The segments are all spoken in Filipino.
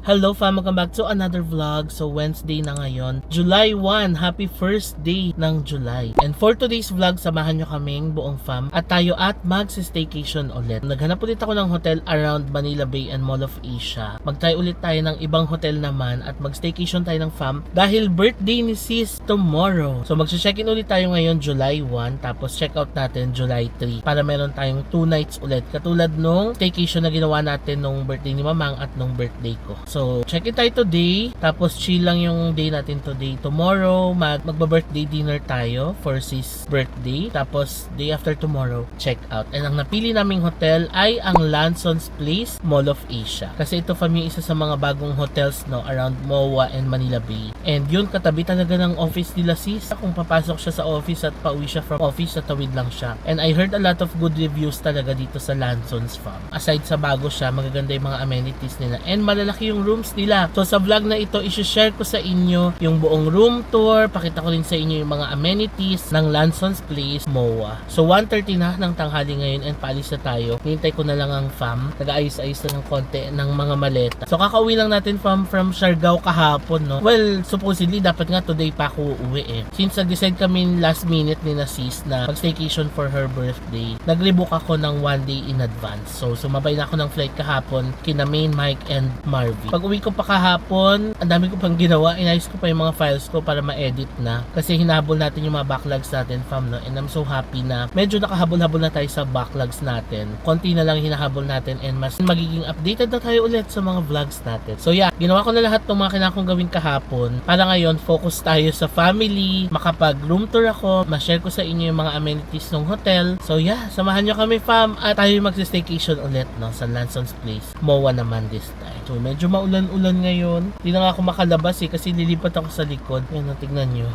Hello fam, welcome back to another vlog. So Wednesday na ngayon, July 1, happy first day ng July. And for today's vlog, samahan nyo kaming buong fam at tayo at mag-staycation ulit. Naghanap ulit ako ng hotel around Manila Bay and Mall of Asia. Mag-try ulit tayo ng ibang hotel naman at mag-staycation tayo ng fam dahil birthday ni sis tomorrow. So mag-check-in ulit tayo ngayon July 1, tapos check out natin July 3 para meron tayong 2 nights ulit. Katulad nung staycation na ginawa natin nung birthday ni Mamang at nung birthday ko. So, check it tayo today. Tapos, chill lang yung day natin today. Tomorrow, magba-birthday dinner tayo for sis birthday. Tapos, day after tomorrow, check out. And ang napili naming hotel ay ang Lanson's Place, Mall of Asia. Kasi ito fam yung isa sa mga bagong hotels no around MOA and Manila Bay. And yun, katabi talaga ng office nila sis. Kung papasok siya sa office at pauwi siya from office, tatawid lang siya. And I heard a lot of good reviews talaga dito sa Lanson's fam. Aside sa bago siya, magaganda yung mga amenities nila. And malalaki yung rooms nila. So sa vlog na ito, i-share ko sa inyo yung buong room tour. Pakita ko rin sa inyo yung mga amenities ng Lanson's Place, MOA. So 1:30 na ng tanghali ngayon and paalis na tayo. Hintay ko na lang ang fam. Nag-aayos-ayos na ng konti ng mga maleta. So kakauwi lang natin from Siargao kahapon, no? Well, supposedly dapat nga today pa ako uuwi eh. Since nag-decide kami last minute ni na sis na mag-staycation for her birthday, nag-rebook ako ng 1 day in advance. So sumabay na ako ng flight kahapon kina Main, Mike, and Marvin. Pag uwi ko pa kahapon, ang dami ko pang ginawa. Inayos ko pa yung mga files ko para ma-edit na. Kasi hinahabol natin yung mga backlogs natin, fam, no? And I'm so happy na medyo nakahabol-habol na tayo sa backlogs natin. Konti na lang hinahabol natin and mas magiging updated na tayo ulit sa mga vlogs natin. So yeah, ginawa ko na lahat ng mga kailangan kong gawin kahapon. Para ngayon, focus tayo sa family, makapag-room tour ako, ma-share ko sa inyo yung mga amenities ng hotel. So yeah, samahan nyo kami, fam, at tayo mag-staycation ulit, no? Sa Lanson's Place. MOA naman this time. So medyo maulan-ulan ngayon. Hindi na nga ako makalabas eh kasi lilipat ako sa likod. Ayan, tignan nyo.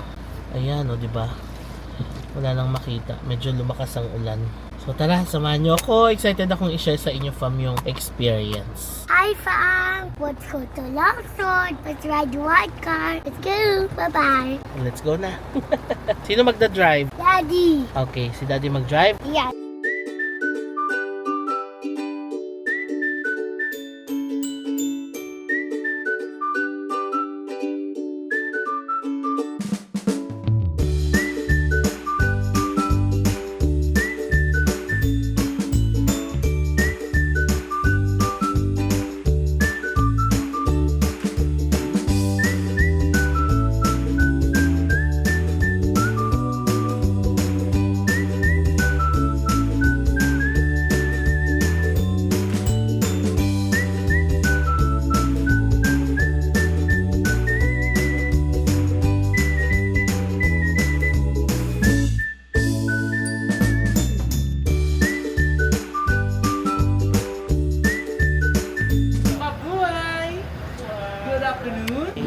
Ayan, o, diba? Wala nang makita. Medyo lumakas ang ulan. So tara, samahan nyo ako. Excited akong i-share sa inyo fam yung experience. Hi fam! Let's go to Longson. Let's ride the white car. Let's go! Bye-bye! Let's go na. Sino magda-drive? Daddy! Okay, si Daddy mag-drive. Yeah.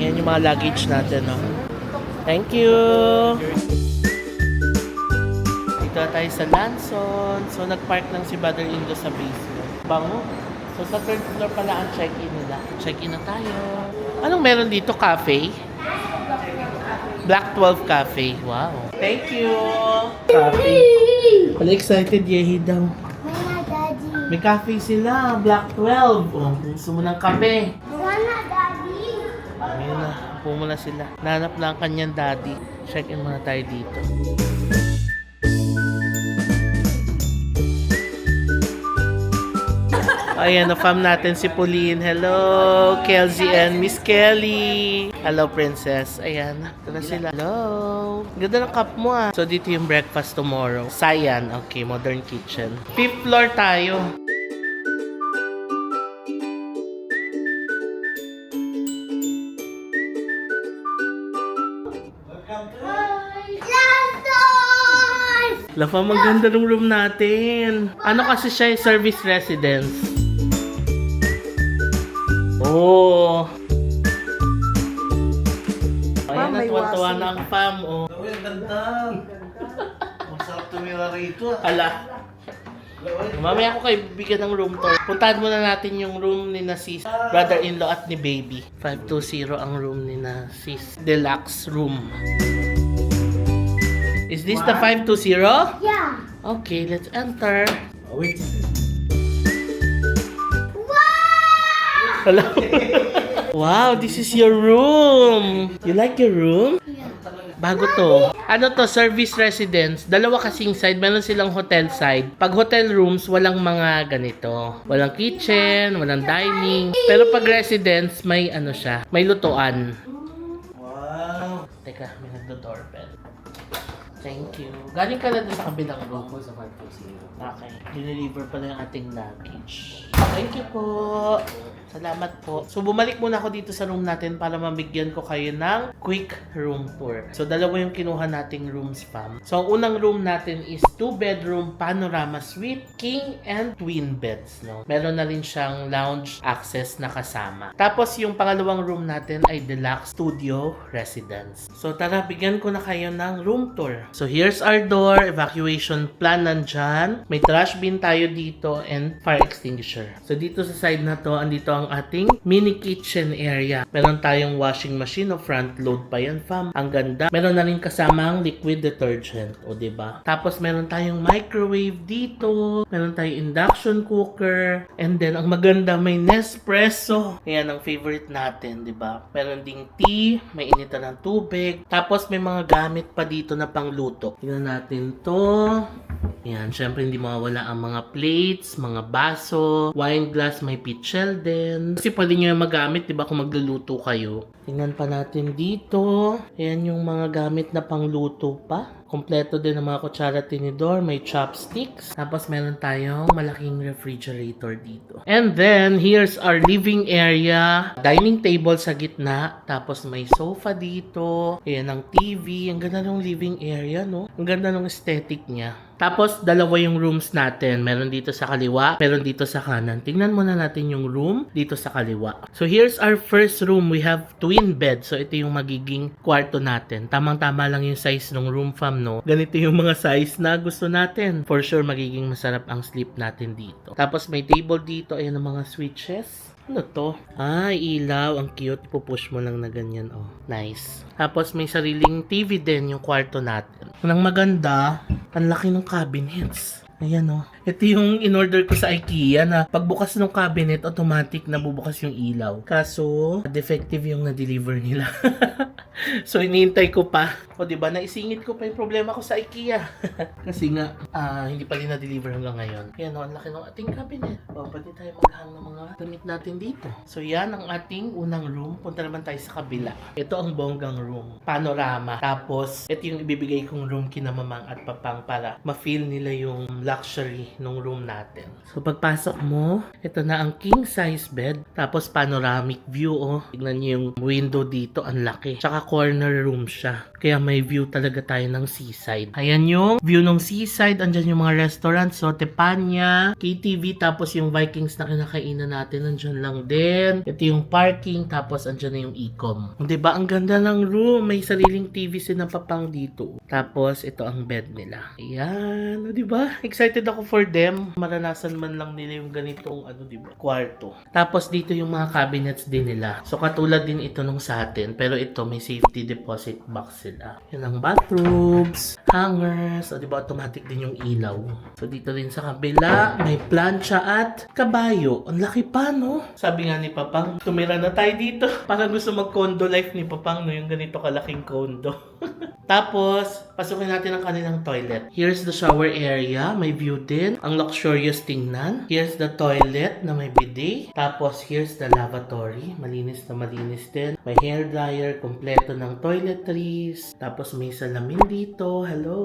Yan yung mga luggage natin, no? Thank you! Dito tayo sa Lanson. So, nag-park lang si brother-in-law sa basement. Bango. So, sa third floor pala ang check-in nila. Check-in na tayo. Anong meron dito? Cafe? Black 12 Cafe. Wow. Thank you! Cafe. Wala excited, Yehi daw. Mama, Daddy. May cafe sila. Black 12. Oh, gusto mo ng kape. Mama, Daddy. Ayun na, upo muna sila. Nahanap na ang kanyang daddy. Check-in muna tayo dito. Ayan, na-fam natin si Pauline. Hello, Kelsey and Miss Kelly. Hello, princess. Ayan, ito na sila. Hello. Ganda ng cup mo ah. So, dito yung breakfast tomorrow. Sayan. Okay, modern kitchen. 5th floor tayo. London! Lafa, maganda ng room natin. Ano kasi siya, service residence. Oh. Ayan, natuwa-tuwa na ang fam. Oh. Uy, ang ganda. Masarap tumira rito. Ala. Mamaya ako kayo bigyan ng room tour. Puntahan muna natin yung room ni na sis, brother-in-law at ni baby. 520 ang room ni na sis. Deluxe room. Is this the 520? Yeah. Okay, let's enter. Oh, wait. Wow! Hello? Wow, this is your room. You like your room? Bago to. Ano to? Service residence. Dalawa kasing side. Meron silang hotel side. Pag hotel rooms, walang mga ganito. Walang kitchen, walang dining. Pero pag residence, may ano siya. May lutuan. Wow. Teka, may nagdo-doorbell. Thank you. Galing ka na doon sa kabilang room. Sa kwarto siya. Okay. Dineliver pala yung ating luggage. Thank you po. Salamat po. So, bumalik muna ako dito sa room natin para mabigyan ko kayo ng quick room tour. So, dalawa yung kinuha nating rooms, fam. So, ang unang room natin is 2-bedroom panorama suite, king and twin beds, no? Meron na rin siyang lounge access na kasama. Tapos, yung pangalawang room natin ay deluxe studio residence. So, tara, bigyan ko na kayo ng room tour. So, here's our door. Evacuation plan nandyan. May trash bin tayo dito and fire extinguisher. So, dito sa side na to, andito ang ating mini kitchen area. Meron tayong washing machine o front load pa yan, fam. Ang ganda. Meron na rin kasamang liquid detergent, o diba? Tapos meron tayong microwave dito. Meron tayong induction cooker. And then, ang maganda, may Nespresso. Ayan ang favorite natin, diba? Meron ding tea, may initan ng tubig. Tapos may mga gamit pa dito na pangluto. Tingnan natin to. Ayan, syempre hindi mawawala ang mga plates, mga baso, wine glass, may pitchel din. Kasi pwede nyo yung magamit, diba, kung magluluto kayo. Tingnan pa natin dito. Ayan yung mga gamit na pangluto pa. Kompleto din ang mga kutsara tinidor, may chopsticks. Tapos meron tayong malaking refrigerator dito. And then, here's our living area. Dining table sa gitna. Tapos may sofa dito. Ayan ang TV. Ang ganda ng living area, no? Ang ganda ng aesthetic niya. Tapos, dalawa yung rooms natin. Meron dito sa kaliwa, meron dito sa kanan. Tingnan muna natin yung room dito sa kaliwa. So, here's our first room. We have twin bed. So, ito yung magiging kwarto natin. Tamang-tama lang yung size ng room, fam, no? Ganito yung mga size na gusto natin. For sure, magiging masarap ang sleep natin dito. Tapos, may table dito. Ayan ang mga switches. Ano to? Ilaw. Ang cute. Pupush mo lang na ganyan. Oh, nice. Tapos, may sariling TV din yung kwarto natin. Ang maganda, ang laki ng cabinets. Ayan, oh. Ito yung in-order ko sa IKEA na pagbukas ng cabinet, automatic na bubukas yung ilaw. Kaso, defective yung na-deliver nila. So, iniintay ko pa. O, diba, naisingit ko pa yung problema ko sa IKEA. Kasi nga, hindi pa rin na-deliver hanggang ngayon. Ayan, oh, ang laki ng ating cabinet. O, pwede tayo maghang ng mga damit natin dito. So, yan ang ating unang room. Punta naman tayo sa kabila. Ito ang bonggang room. Panorama. Tapos, ito yung ibibigay kong room kina mamang at papang para ma-feel nila yung luxury nung room natin. So, pagpasok mo, ito na ang king size bed. Tapos, panoramic view, oh. Tignan niyo yung window dito. Ang laki. Tsaka corner room siya. Kaya may view talaga tayo ng seaside. Ayan yung view ng seaside. Andyan yung mga restaurants. So, Tepanya, KTV, tapos yung Vikings na kinakainan natin. Andyan lang din. Ito yung parking. Tapos, andyan na yung e-com. Diba? Ang ganda ng room. May sariling TV sila papang dito. Tapos, ito ang bed nila. Ayan. Diba? Excited ako for them. Maranasan man lang nila yung ganitong diba? Kwarto. Tapos, dito yung mga cabinets din nila. So, katulad din ito nung sa atin. Pero ito, may safety deposit box sila. Yan ang bathrobes, hangers, o diba automatic din yung ilaw. So dito rin sa kabila, may plancha at kabayo. Ang laki pa, no? Sabi nga ni Papang, tumira na tayo dito. Parang gusto mag-condo life ni Papang, no? Yung ganito kalaking condo. Tapos, pasukin natin ang kanilang toilet. Here's the shower area. May view din. Ang luxurious tingnan. Here's the toilet na may bidet. Tapos, here's the lavatory. Malinis na malinis din. May hair dryer. Kompleto ng toiletries. Tapos, may salamin dito. Hello.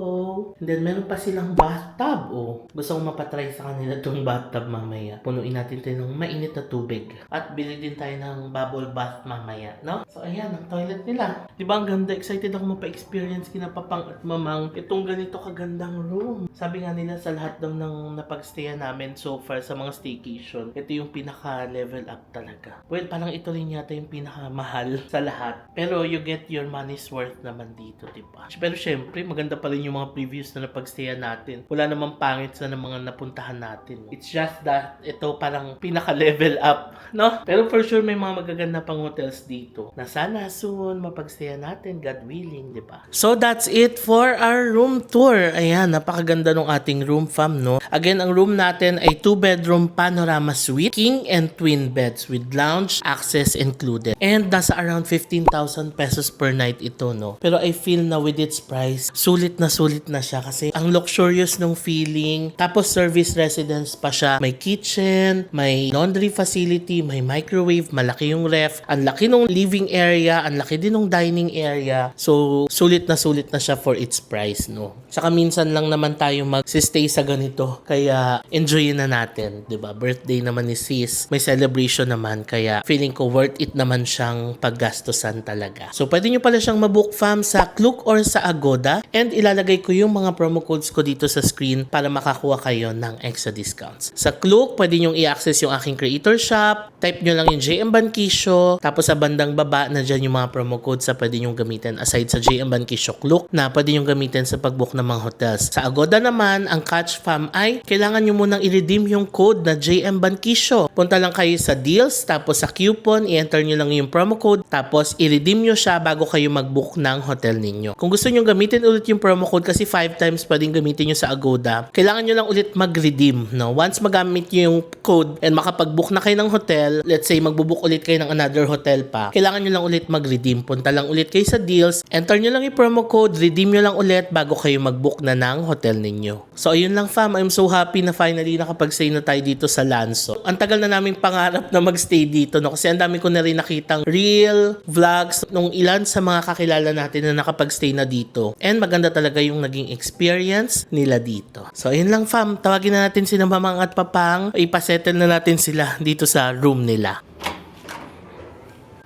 And then, meron pa silang bathtub. Oh, gusto kong mapatry sa kanila itong bathtub mamaya. Punuin natin tayo ng mainit na tubig. At bili din tayo ng bubble bath mamaya. No? So, ayan. Ang toilet nila. Diba ang ganda? Excited ako mapa-experience kina Papang at Mamang itong ganito kagandang room. Sabi nga nila sa lahat daw ng napagstayan namin so far sa mga staycation, ito yung pinaka-level up talaga. Well, parang ito rin yata yung pinaka-mahal sa lahat. Pero you get your money's worth naman dito, diba? Pero syempre, maganda pa rin yung mga previews na napagstayan natin. Wala namang pangit sa mga napuntahan natin. It's just that ito parang pinaka-level up, no? Pero for sure, may mga magaganda pang hotels dito na sana soon mapagstayan natin, God willing, diba? So that's it for our room tour. Ayan, napakaganda ng ating room. room, fam, no? Again, ang room natin ay 2-bedroom panorama suite, king and twin beds with lounge access included. And nasa around 15,000 pesos per night ito, no? Pero I feel na with its price, sulit na siya kasi ang luxurious nung feeling. Tapos service residence pa siya. May kitchen, may laundry facility, may microwave, malaki yung ref, ang laki nung living area, ang laki din nung dining area. So, sulit na siya for its price, no? Saka minsan lang naman tayo mag-stay sa ganito. Kaya, enjoyin na natin, 'di ba? Birthday naman ni sis. May celebration naman. Kaya, feeling ko worth it naman siyang paggastosan talaga. So, pwede nyo pala siyang mabook, fam, sa Klook or sa Agoda. And ilalagay ko yung mga promo codes ko dito sa screen para makakuha kayo ng extra discounts. Sa Klook, pwede nyo i-access yung aking creator shop. Type nyo lang yung JM Banquisyo. Tapos sa bandang baba, na dyan yung mga promo codes sa pwede nyo gamitin aside sa JM Banquisyo Klook na pwede nyo gamitin sa pag-book ng mga hotels. Sa Agoda naman, ang catch, fam, ay kailangan nyo munang i-redeem yung code na JM Banquisyo. Punta lang kayo sa deals, tapos sa coupon, i-enter nyo lang yung promo code, tapos i-redeem nyo siya bago kayo mag-book ng hotel ninyo. Kung gusto nyo gamitin ulit yung promo code, kasi 5 times pwedeng gamitin nyo sa Agoda, kailangan nyo lang ulit mag-redeem. No? Once magamit nyo yung code and makapag-book na kayo ng hotel, let's say mag-book ulit kayo ng another hotel pa, kailangan nyo lang ulit mag-redeem. Punta lang ulit kayo sa deals, enter nyo lang yung promo code, redeem nyo lang ulit bago kayo mag-book na ng hotel ninyo. So ayun lang, fam, I'm so happy na finally nakapag-stay na tayo dito sa Lanso. Ang tagal na namin pangarap na mag-stay dito, no? Kasi ang dami ko na rin nakitang real vlogs nung ilan sa mga kakilala natin na nakapag-stay na dito. And maganda talaga yung naging experience nila dito. So ayun lang, fam, tawagin na natin sila mamang at papang, ipasettle na natin sila dito sa room nila.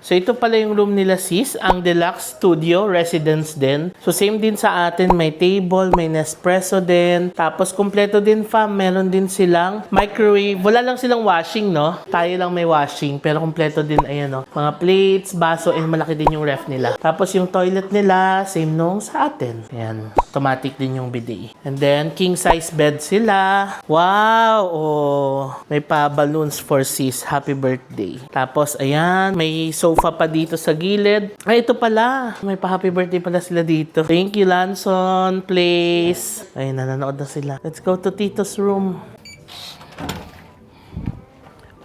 So ito pala yung room nila, sis, ang deluxe studio residence din. So same din sa atin, may table, may Nespresso din. Tapos kumpleto din, fam, meron din silang microwave. Wala lang silang washing, no? Tayo lang may washing, pero kumpleto din, ayan, no? Mga plates, baso, and malaki din yung ref nila. Tapos yung toilet nila, same nung sa atin. Ayan, automatic din yung bidet. And then king size bed sila. Wow! Oh, may pa balloons for sis. Happy birthday. Tapos ayan, may sofa pa dito sa gilid. Ay, ito pala. May pa-happy birthday pala sila dito. Thank you, Lanson Place. Ay, nanonood na sila. Let's go to Tito's room.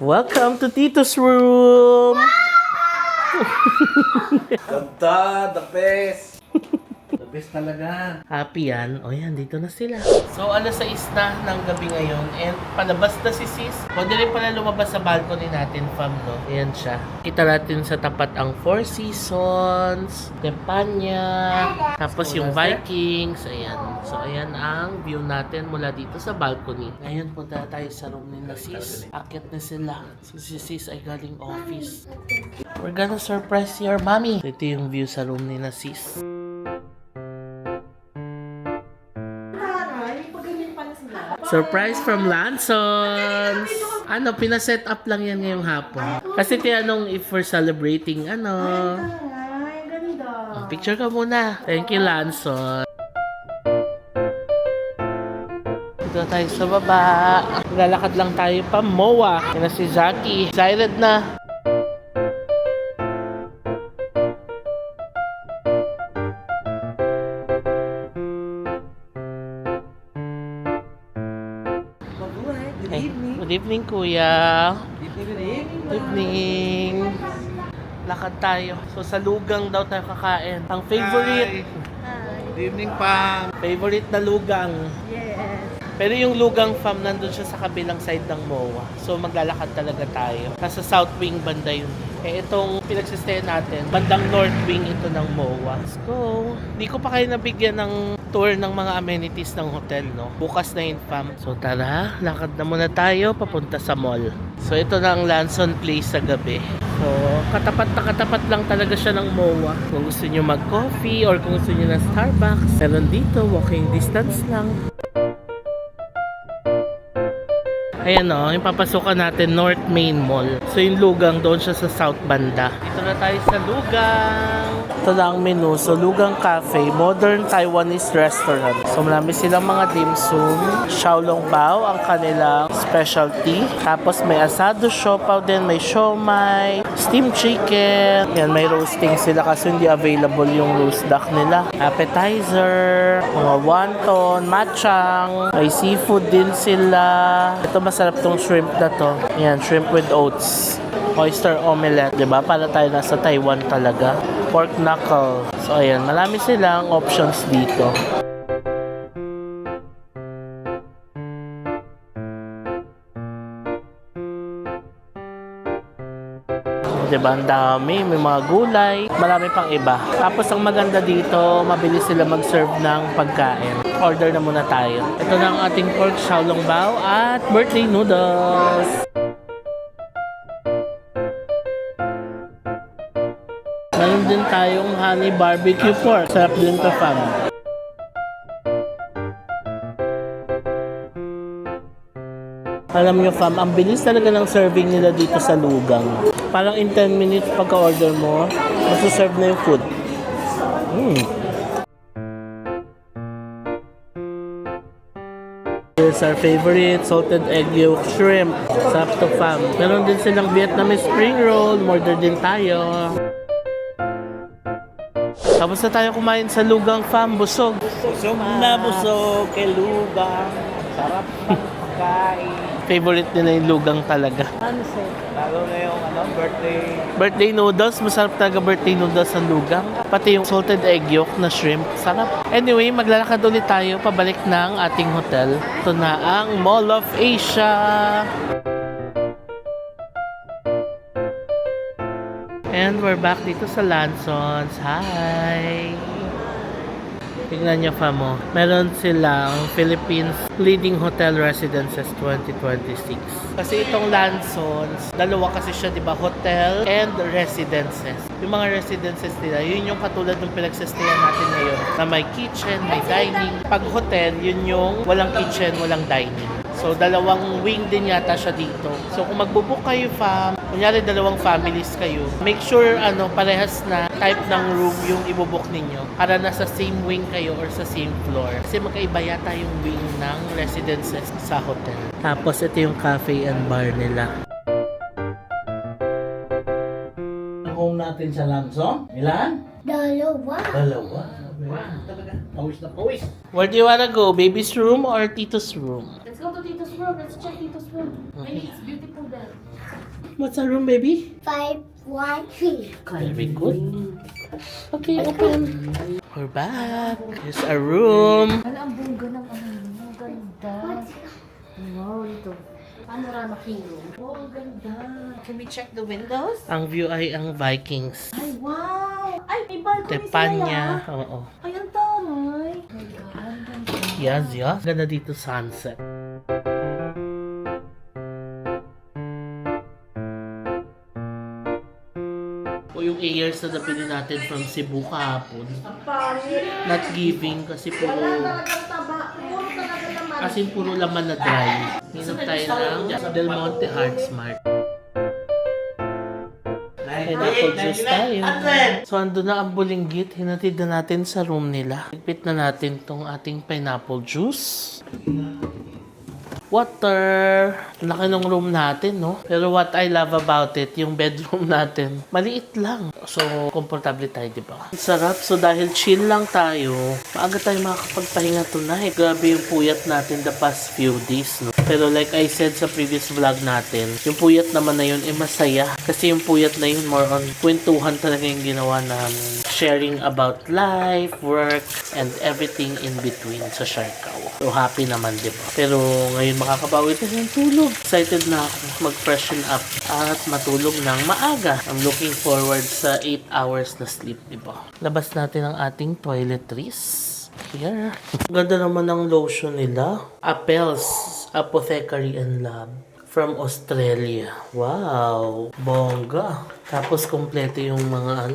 Welcome to Tito's room. Ganda, the best. The best talaga. Happy yan. O yan, dito na sila. So, alas 6 na ng gabi ngayon. And palabas na si sis. Pwede rin pala lumabas sa balcony natin, fam, no? Ayan siya. Kita natin sa tapat ang Four Seasons, Tempania, tapos yung Vikings. Ayan. So, ayan ang view natin mula dito sa balcony. Ngayon, punta tayo sa room nila, sis. Akit na sila. So, si sis ay galing office. We're gonna surprise your mommy. Ito yung view sa room nila, sis. Surprise from Lansons! Ano, pina-set up lang yan ngayong hapon. Kasi tinanong if we're celebrating, ano. Ay, ganda. Picture ka muna. Thank you, Lanson. Dito tayo sa baba. Lalakad lang tayo pa MOA. Yan na si Zaki. Excited na. Good evening, kuya. Good evening. Lakad tayo. So, sa lugang daw tayo kakain. Ang favorite. Good evening, Pam. Favorite na lugang. Yes. Pero yung lugang, fam, nandun siya sa kabilang side ng MOA. So, maglalakad talaga tayo. Nasa south wing banda yun. Eh, itong pinagsistayan natin, bandang north wing ito ng MOA. Let's go. Hindi ko pa kayo nabigyan ng tour ng mga amenities ng hotel, no? Bukas na yun, fam. So, tara, lakad na muna tayo papunta sa mall. So, ito na ang Lanson Place sa gabi. So, katapat na katapat lang talaga siya ng MOA. Kung gusto nyo mag-coffee or kung gusto nyo ng Starbucks, meron dito, walking distance lang. Ayan o, yung papasukan natin, North Main Mall. So yung lugang, doon siya sa south banda. Dito na tayo sa lugang. Ito na ang menu. So Lugang Cafe, modern Taiwanese restaurant. So marami silang mga dim sum. Xiaolong Bao ang kanilang specialty. Tapos may asado siopaw din, may siomai, steamed chicken. Yan, may roasting sila kasi hindi available yung roast duck nila. Appetizer, mga wonton, matchang, may seafood din sila. Ito masarap tong shrimp na to. Yan, shrimp with oats. Oyster omelette, 'di ba? Para tayo nasa Taiwan talaga. Pork knuckle. So ayan, marami silang options dito. 'Di ba? Ang dami, may mga gulay, marami pang iba. Tapos ang maganda dito, mabilis sila mag-serve ng pagkain. Order na muna tayo. Ito na ang ating pork xiaolong bao at birthday noodles. Meron din tayong honey barbecue pork. Sarap din to, fam. Alam nyo, fam, ang bilis talaga ng serving nila dito sa lugang. Parang in 10 minutes pagka-order mo, masaserve na yung food. Here's our favorite, salted egg yolk shrimp. Sarap to, fam. Meron din silang Vietnamese spring roll. Order din tayo. Tapos na tayo kumain sa lugang, fam. Busog. Busog na busog kay lugang. Sarap ng pagkain. Favorite nila yung lugang talaga. Lalo na yung birthday. Birthday noodles, masarap talaga birthday noodles sa lugang. Pati yung salted egg yolk na shrimp, sarap. Anyway, maglalakad ulit tayo pabalik ng ating hotel. Ito na ang Mall of Asia. And we're back dito sa Lansons. Hi! Tingnan niyo, famo. Meron silang Philippines Leading Hotel Residences 2026. Kasi itong Lansons, dalawa kasi siya, di ba? Hotel and residences. Yung mga residences nila, yun yung katulad ng pinagsastayan natin ngayon. Na may kitchen, may dining. Pag hotel, yun yung walang kitchen, walang dining. So, dalawang wing din yata siya dito. So, kung magbubook kayo, fam, kunyari dalawang families kayo, make sure parehas na type ng room yung ibubook ninyo para nasa same wing kayo or sa same floor. Kasi magkaiba yata yung wing ng residences sa hotel. Tapos, ito yung cafe and bar nila. Ang home natin sa Lanson, ilan? Dalawa. Dalawa. Pawis na pawis. Where do you wanna go? Baby's room or Tito's room? Let's go to Tito's room. Let's check Tito's room. Maybe it's beautiful there. What's our room, baby? 513. Very good. Okay, open. We're back. Here's our room. Wala, ang bongga ng ang ganda. Wow, ito. Panorama king room. Oh, ang ganda. Can we check the windows? Ang view ay ang Vikings. Ay, wow! Ay, may balcony Tepanya. sila Oo. Ay, ang taray. My God. Yes, yes. Ganda dito sunset. O yung airs na napili natin from Cebu kahapon. Not giving kasi puro puro laman na dry. Hinap tayo ng Del Monte Heart Smart. Pineapple juice tayo. So, ando na ang bulinggit. Hinatid na natin sa room nila. Higpit na natin tong ating pineapple juice. Water. Laki ng room natin, no? Pero what I love about it, yung bedroom natin, maliit lang. So, komportable tayo, di ba? Sarap. So, dahil chill lang tayo, maaga tayo makakapagpahinga tonight. Grabe yung puyat natin the past few days, no? Pero like I said sa previous vlog natin, yung puyat naman na yun, masaya. Kasi yung puyat na yun, more on kwentuhan talaga yung ginawa namin. Sharing about life, work, and everything in between sa Siargao. So, happy naman, di ba? Pero ngayon makakabawi tayo ng tulog. Excited na ako mag-freshen up at matulog ng maaga. I'm looking forward sa 8 hours na sleep, di ba? Labas natin ang ating toiletries. Here. Ganda naman ng lotion nila. Apples Apothecary and Lab. from Australia. Wow! Bongga! Tapos kompleto yung mga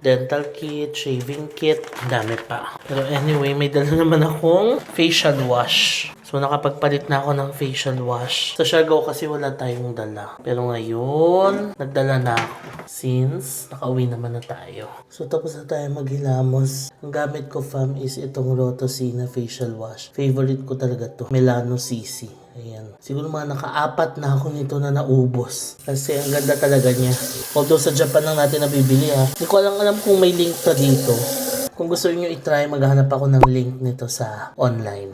dental kit, shaving kit, dami pa. Pero anyway, may dala naman akong facial wash. So nakapagpalit na ako ng facial wash. Sa Siargao kasi wala tayong dala. Pero ngayon, nagdala na ako. Since nakauwi naman na tayo. So tapos na tayo maghilamos. Ang gamit ko fam is itong Rotosina facial wash. Favorite ko talaga to. Melano CC. Ayan. Siguro mga naka-4 na ako nito na naubos. Kasi ang ganda talaga niya. Although sa Japan lang natin nabibili ha. Hindi ko alam kung may link pa dito. Kung gusto niyo i-try, maghanap ako ng link nito sa online.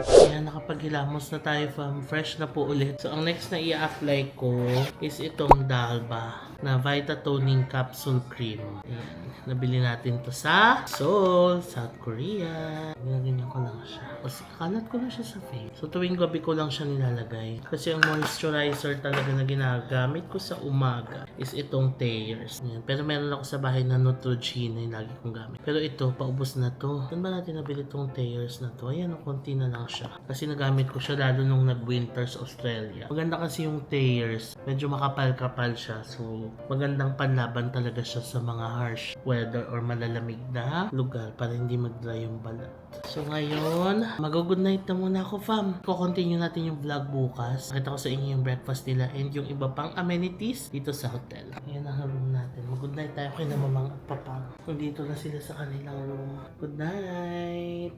Ayan, nakapaghilamos na tayo fam. Fresh na po ulit. So ang next na i-apply ko is itong Dalba na Vita Toning Capsule Cream. Ayan. Nabili natin to sa Seoul, South Korea. Ginaganya ko lang siya. Kasi kalat ko na siya sa face. So tuwing gabi ko lang siya nilalagay. Kasi ang moisturizer talaga na ginagamit ko sa umaga is itong Thayers. Ayan. Pero meron ako sa bahay na Neutrogena yung lagi kong gamit. Pero ito, paubos na to. Saan ba natin nabili itong Thayers na to? Ayan, konti na lang siya. Kasi nagamit ko siya lalo nung nag-winter sa Australia. Maganda kasi yung Thayers. Medyo makapal-kapal siya. So, magandang panlaban talaga siya sa mga harsh weather or malalamig na lugar para hindi mag-dry yung balat. So ngayon, mag-good night na muna ako fam. Ko-continue natin yung vlog bukas. Pakita ko sa inyo yung breakfast nila and yung iba pang amenities dito sa hotel. Ayan ang room natin. Mag-good night tayo kay na mamang at papang. Nandito na sila sa kanilang room. Good night!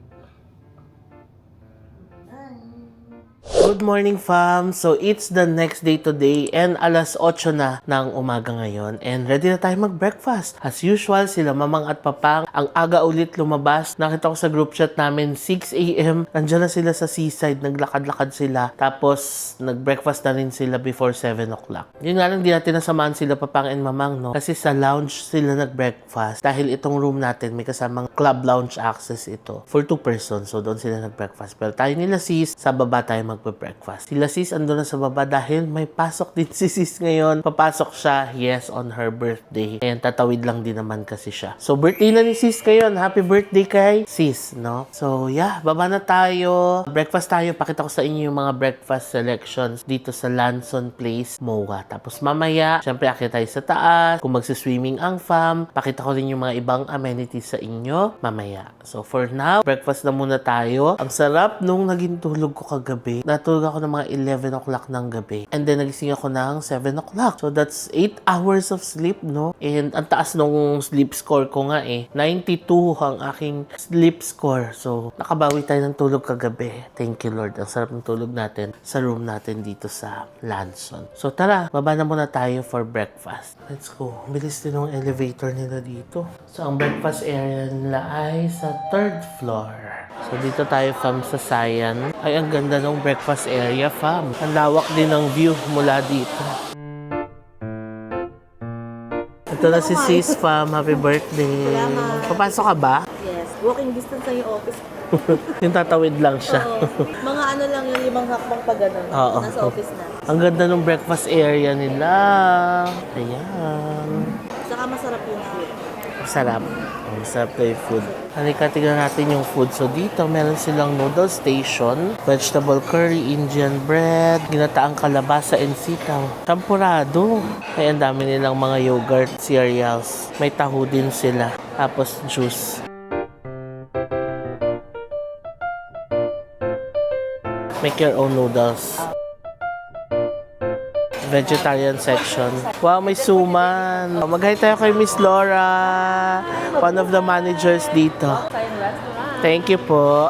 Good morning fam! So it's the next day today and alas 8 na ng umaga ngayon and ready na tayo mag-breakfast. As usual, sila mamang at papang ang aga ulit lumabas. Nakita ko sa group chat namin 6 AM. Nandiyan na sila sa seaside, naglakad-lakad sila. Tapos nag-breakfast na rin sila before 7 o'clock. Yun nga lang, di natin nasamahan sila papang and mamang, no? Kasi sa lounge sila nag-breakfast. Dahil itong room natin may kasamang club lounge access ito for 2 persons. So doon sila nag-breakfast. Pero tayo nila sis, sa baba tayo magbe-breakfast. Sila sis ando na sa baba dahil may pasok din si sis ngayon. Papasok siya, yes, on her birthday. Ayan, tatawid lang din naman kasi siya. So, birthday na ni sis ngayon. Happy birthday kay sis, no? So, yeah, baba na tayo. Breakfast tayo. Pakita ko sa inyo yung mga breakfast selections dito sa Lanson Place, MOA. Tapos mamaya, syempre akit tayo sa taas. Kung magsiswimming ang fam, pakita ko rin yung mga ibang amenities sa inyo mamaya. So, for now, breakfast na muna tayo. Ang sarap nung naging tulog ko kagabi. Natulog ako ng mga 11 o'clock ng gabi. And then, nagising ako ng 7 o'clock. So, that's 8 hours of sleep, no? And ang taas nung sleep score ko nga 92 ang aking sleep score. So, nakabawi tayo ng tulog kagabi. Thank you, Lord. Ang sarap ng tulog natin sa room natin dito sa Lanson. So, tara, baba na muna tayo for breakfast. Let's go. Bilis din yung elevator nila dito. So, ang breakfast area nila ay sa 3rd floor. So, dito tayo, fam, sa Sayan. Ay, ang ganda ng breakfast area, fam. Ang lawak din ng view mula dito. Ito na si sis, fam. Happy birthday. Salamat. Papasok ka ba? Yes, walking distance sa yung office. Yung tatawid lang siya. Oo. Mga ano lang yung 5 hakbang pa ganun. Oo. Nasa office na. Ang ganda ng breakfast area nila. Ayan. Saka masarap yung food. Sarap. Masarap na yung food. Halika, tignan natin yung food. So, dito, meron silang noodle station, vegetable curry, Indian bread, ginataang kalabasa and sitaw. Champurado. Ay, ang dami nilang mga yogurt, cereals. May taho din sila. Tapos, juice. Make your own noodles. Vegetarian section. Wow, may suman. Mag-hi tayo kay Miss Laura, one of the managers dito. Thank you po.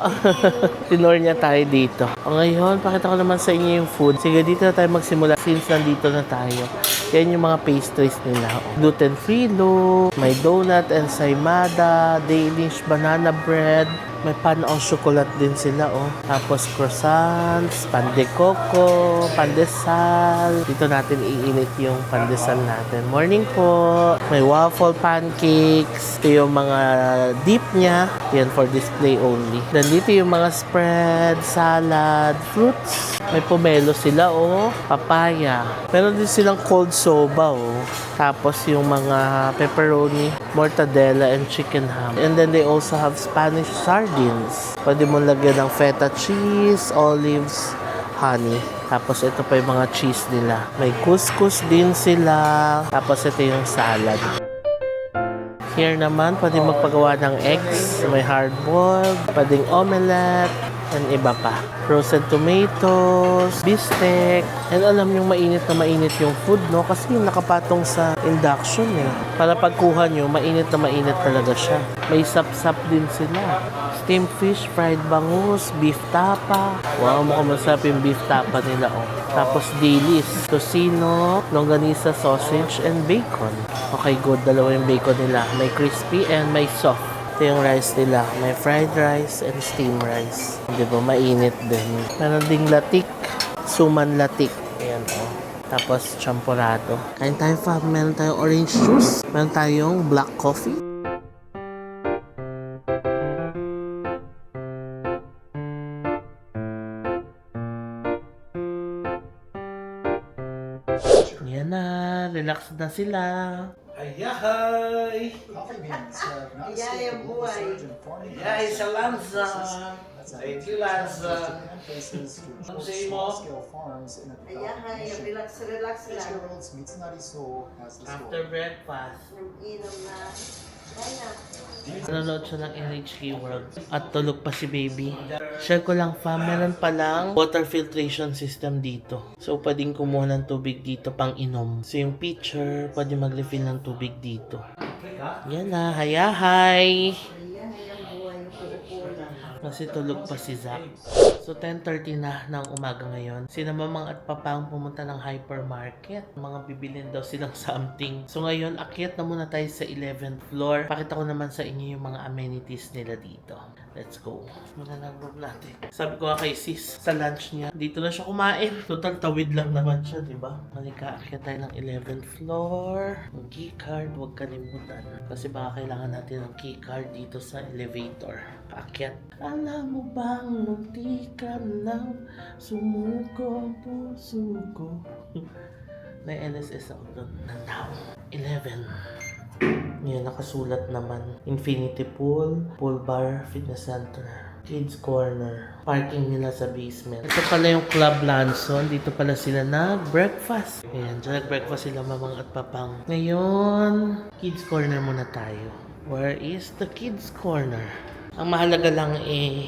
Tinor niya tayo dito. O ngayon, pakita ko naman sa inyo yung food. Sige, dito na tayo magsimula since nandito na tayo. Yan yung mga pastries nila. Gluten-free loaf, may donut and saimada, Danish banana bread, may pan au chocolate din sila, oh. Tapos croissants, pan de coco, pandesal. Dito natin iinit yung pandesal natin. Morning po. May waffle pancakes. Ito yung mga dip niya. Yan for display only. Then dito yung mga spread, salad, fruits. May pomelo sila, oh. Papaya. Meron din silang cold soba, oh. Tapos yung mga pepperoni, mortadella, and chicken ham. And then they also have Spanish sardines. Pwede mo lagyan ng feta cheese, olives, honey. Tapos ito pa yung mga cheese nila. May couscous din sila. Tapos ito yung salad. Here naman, pwede magpagawa ng eggs. May hard-boiled, pwedeng omelette, and iba pa. Roasted tomatoes, beefsteak, and alam yung mainit na mainit yung food, no? Kasi yung nakapatong sa induction, eh. Para pagkuha nyo, mainit na mainit talaga siya. May sap-sap din sila. Steamed fish, fried bangus, beef tapa. Wow, mukhang masarap yung beef tapa nila, oh. Tapos dilis, tocino, longganisa sausage, and bacon. Okay, good. Dalawa yung bacon nila. May crispy and may soft. Ito yung rice nila. May fried rice and steamed rice. Di ba? Mainit din. Meron ding latik. Suman latik. Ayan, oh. Tapos champurado. Kain tayo, fam. Meron tayong orange juice. Meron tayong black coffee. Yan na. Relax na sila. Ayahay! Ayay ang buhay. Ayahay sa Lanza! Thank you, Lanza! Ang say mo? Ayahay, relax lang. After breakfast, Inom na. Ay na. nanonood siya ng NHK World at tulog pa si baby. Share ko lang, fam, meron palang water filtration system dito. So, pwedeng kumuha ng tubig dito pang inom. So, yung pitcher, pwede mag-refill ng tubig dito. Yan na, hayahay! Ayahay ang buhay. Kasi tulog pa si Zach. So, 10:30 na ng umaga ngayon. Sina Mamang at Papang pumunta ng hypermarket. Mga bibilin daw silang something. So, ngayon, akyat na muna tayo sa 11th floor. Pakita ko naman sa inyo yung mga amenities nila dito. Let's go. Muna ng room natin. Sabi ko nga kay sis, sa lunch niya, dito na siya kumain. Total, tawid lang naman siya, di ba? Halika, akyat tayo ng 11th floor. Ang keycard, huwag kalimutan. Kasi baka kailangan natin ng keycard dito sa elevator. Paakyat. Alam mo bang munti ka nang sumuko puso ko? May LSS ako doon. Now, 11. Yan, nakasulat naman. Infinity Pool, Pool Bar, Fitness Center, Kids Corner, parking nila sa basement. Ito pala yung Club Lanson. Dito pala sila nag-breakfast. Ayan, dyan nag-breakfast sila Mamang at Papang. Ngayon, Kids Corner muna tayo. Where is the Kids Corner? Ang mahalaga lang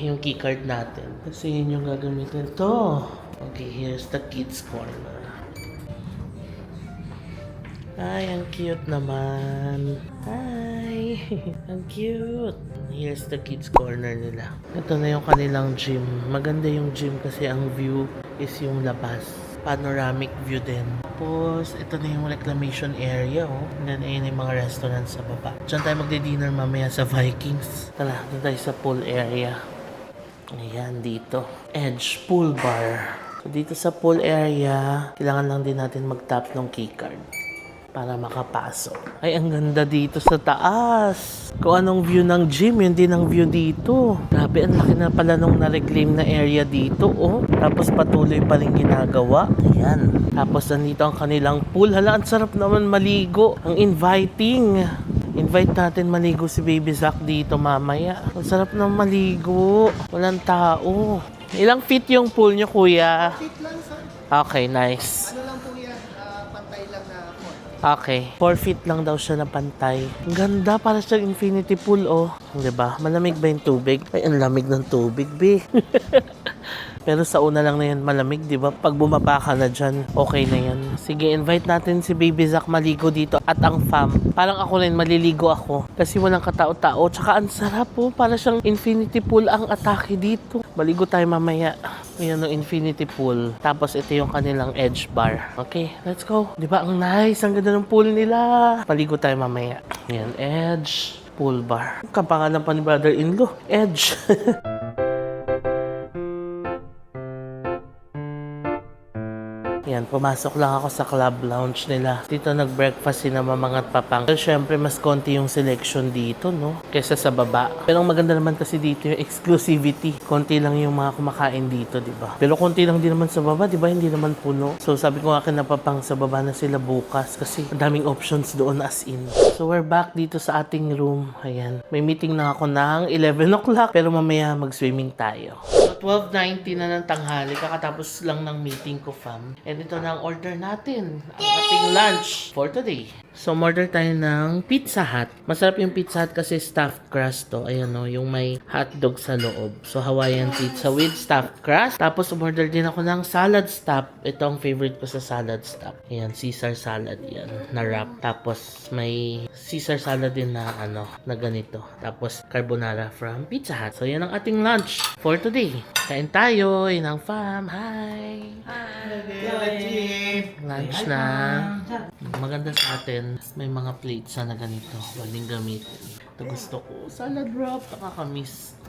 yung keycard natin. Kasi yun yung gagamitin. Ito. Okay, here's the Kids Corner. Ay, ang cute naman. Hi! Ang cute! Here's the kids corner nila. Ito na yung kanilang gym. Maganda yung gym kasi ang view is yung labas. Panoramic view din. Tapos, ito na yung reclamation area, oh. And then, ayun yung mga restaurants sa baba. Diyan tayo magde-dinner mamaya sa Vikings. Tara, doon tayo sa pool area. Ayan, dito. Edge Pool Bar. So, dito sa pool area, kailangan lang din natin mag-tap ng keycard para makapasok. Ay, ang ganda dito sa taas. Kung anong view ng gym, yun din ang view dito. Grabe, ang laki na pala nung na-reclaim na area dito, oh. Tapos patuloy pa rin ginagawa. Ayan. Tapos nandito ang kanilang pool. Hala, ang sarap naman maligo. Ang inviting. Invite natin maligo si Baby Zach dito mamaya. Ang sarap naman maligo. Walang tao. Ilang feet yung pool nyo, kuya? Feet lang, sir. Okay, nice. Ano lang po yan, pantay lang na court. Okay. 4 feet lang daw siya na pantay. Ang ganda, para sa infinity pool, oh. Diba? Malamig ba yung tubig? Ay, ang lamig ng tubig, be. Pero sa una lang na yan malamig, di ba? Pag bumaba ka na dyan, okay na yan. Sige, invite natin si Baby Zach maligo dito at ang fam. Parang ako rin, maliligo ako. Kasi walang katao-tao. Tsaka ang sarap po. Para siyang infinity pool ang atake dito. Maligo tayo mamaya. Ayan ang infinity pool. Tapos ito yung kanilang edge bar. Okay, let's go. Di ba? Ang nice. Ang ganda ng pool nila. Maligo tayo mamaya. Ayan, edge pool bar. Kapangalan pa ni brother-in-law. Edge. Yan, pumasok lang ako sa club lounge nila. Dito nag-breakfast si na Mamang at Papang. Pero syempre, mas konti yung selection dito, no? Kesa sa baba. Pero ang maganda naman kasi dito yung exclusivity. Konti lang yung mga kumakain dito, di ba? Pero konti lang din naman sa baba, di ba? Hindi naman puno. So sabi ko nga kina Papang, sa baba na sila bukas kasi ang daming options doon as in. So we're back dito sa ating room. Ayan. May meeting na ako ng 11 o'clock pero mamaya mag-swimming tayo. So 12:90 na ng tanghali. Kakatapos lang ng meeting ko, fam. And ito na ang order natin. Ang ating lunch for today. So, order tayo ng Pizza Hut. Masarap yung Pizza Hut kasi stuffed crust to. Ayan o, yung may hotdog sa loob. So, Hawaiian pizza with stuffed crust. Tapos, order din ako ng salad stuff. Ito ang favorite ko sa salad stuff. Ayan, Caesar salad yan. Na wrap. Tapos, may Caesar salad din na na ganito. Tapos, carbonara from Pizza Hut. So, yan ang ating lunch for today. Kain tayo. Yan ang fam. Hi! Lunch na. Maganda sa atin. May mga plates na ganito. Pwedeng gamitin. Ito gusto ko. Salad wrap. Nakakamiss.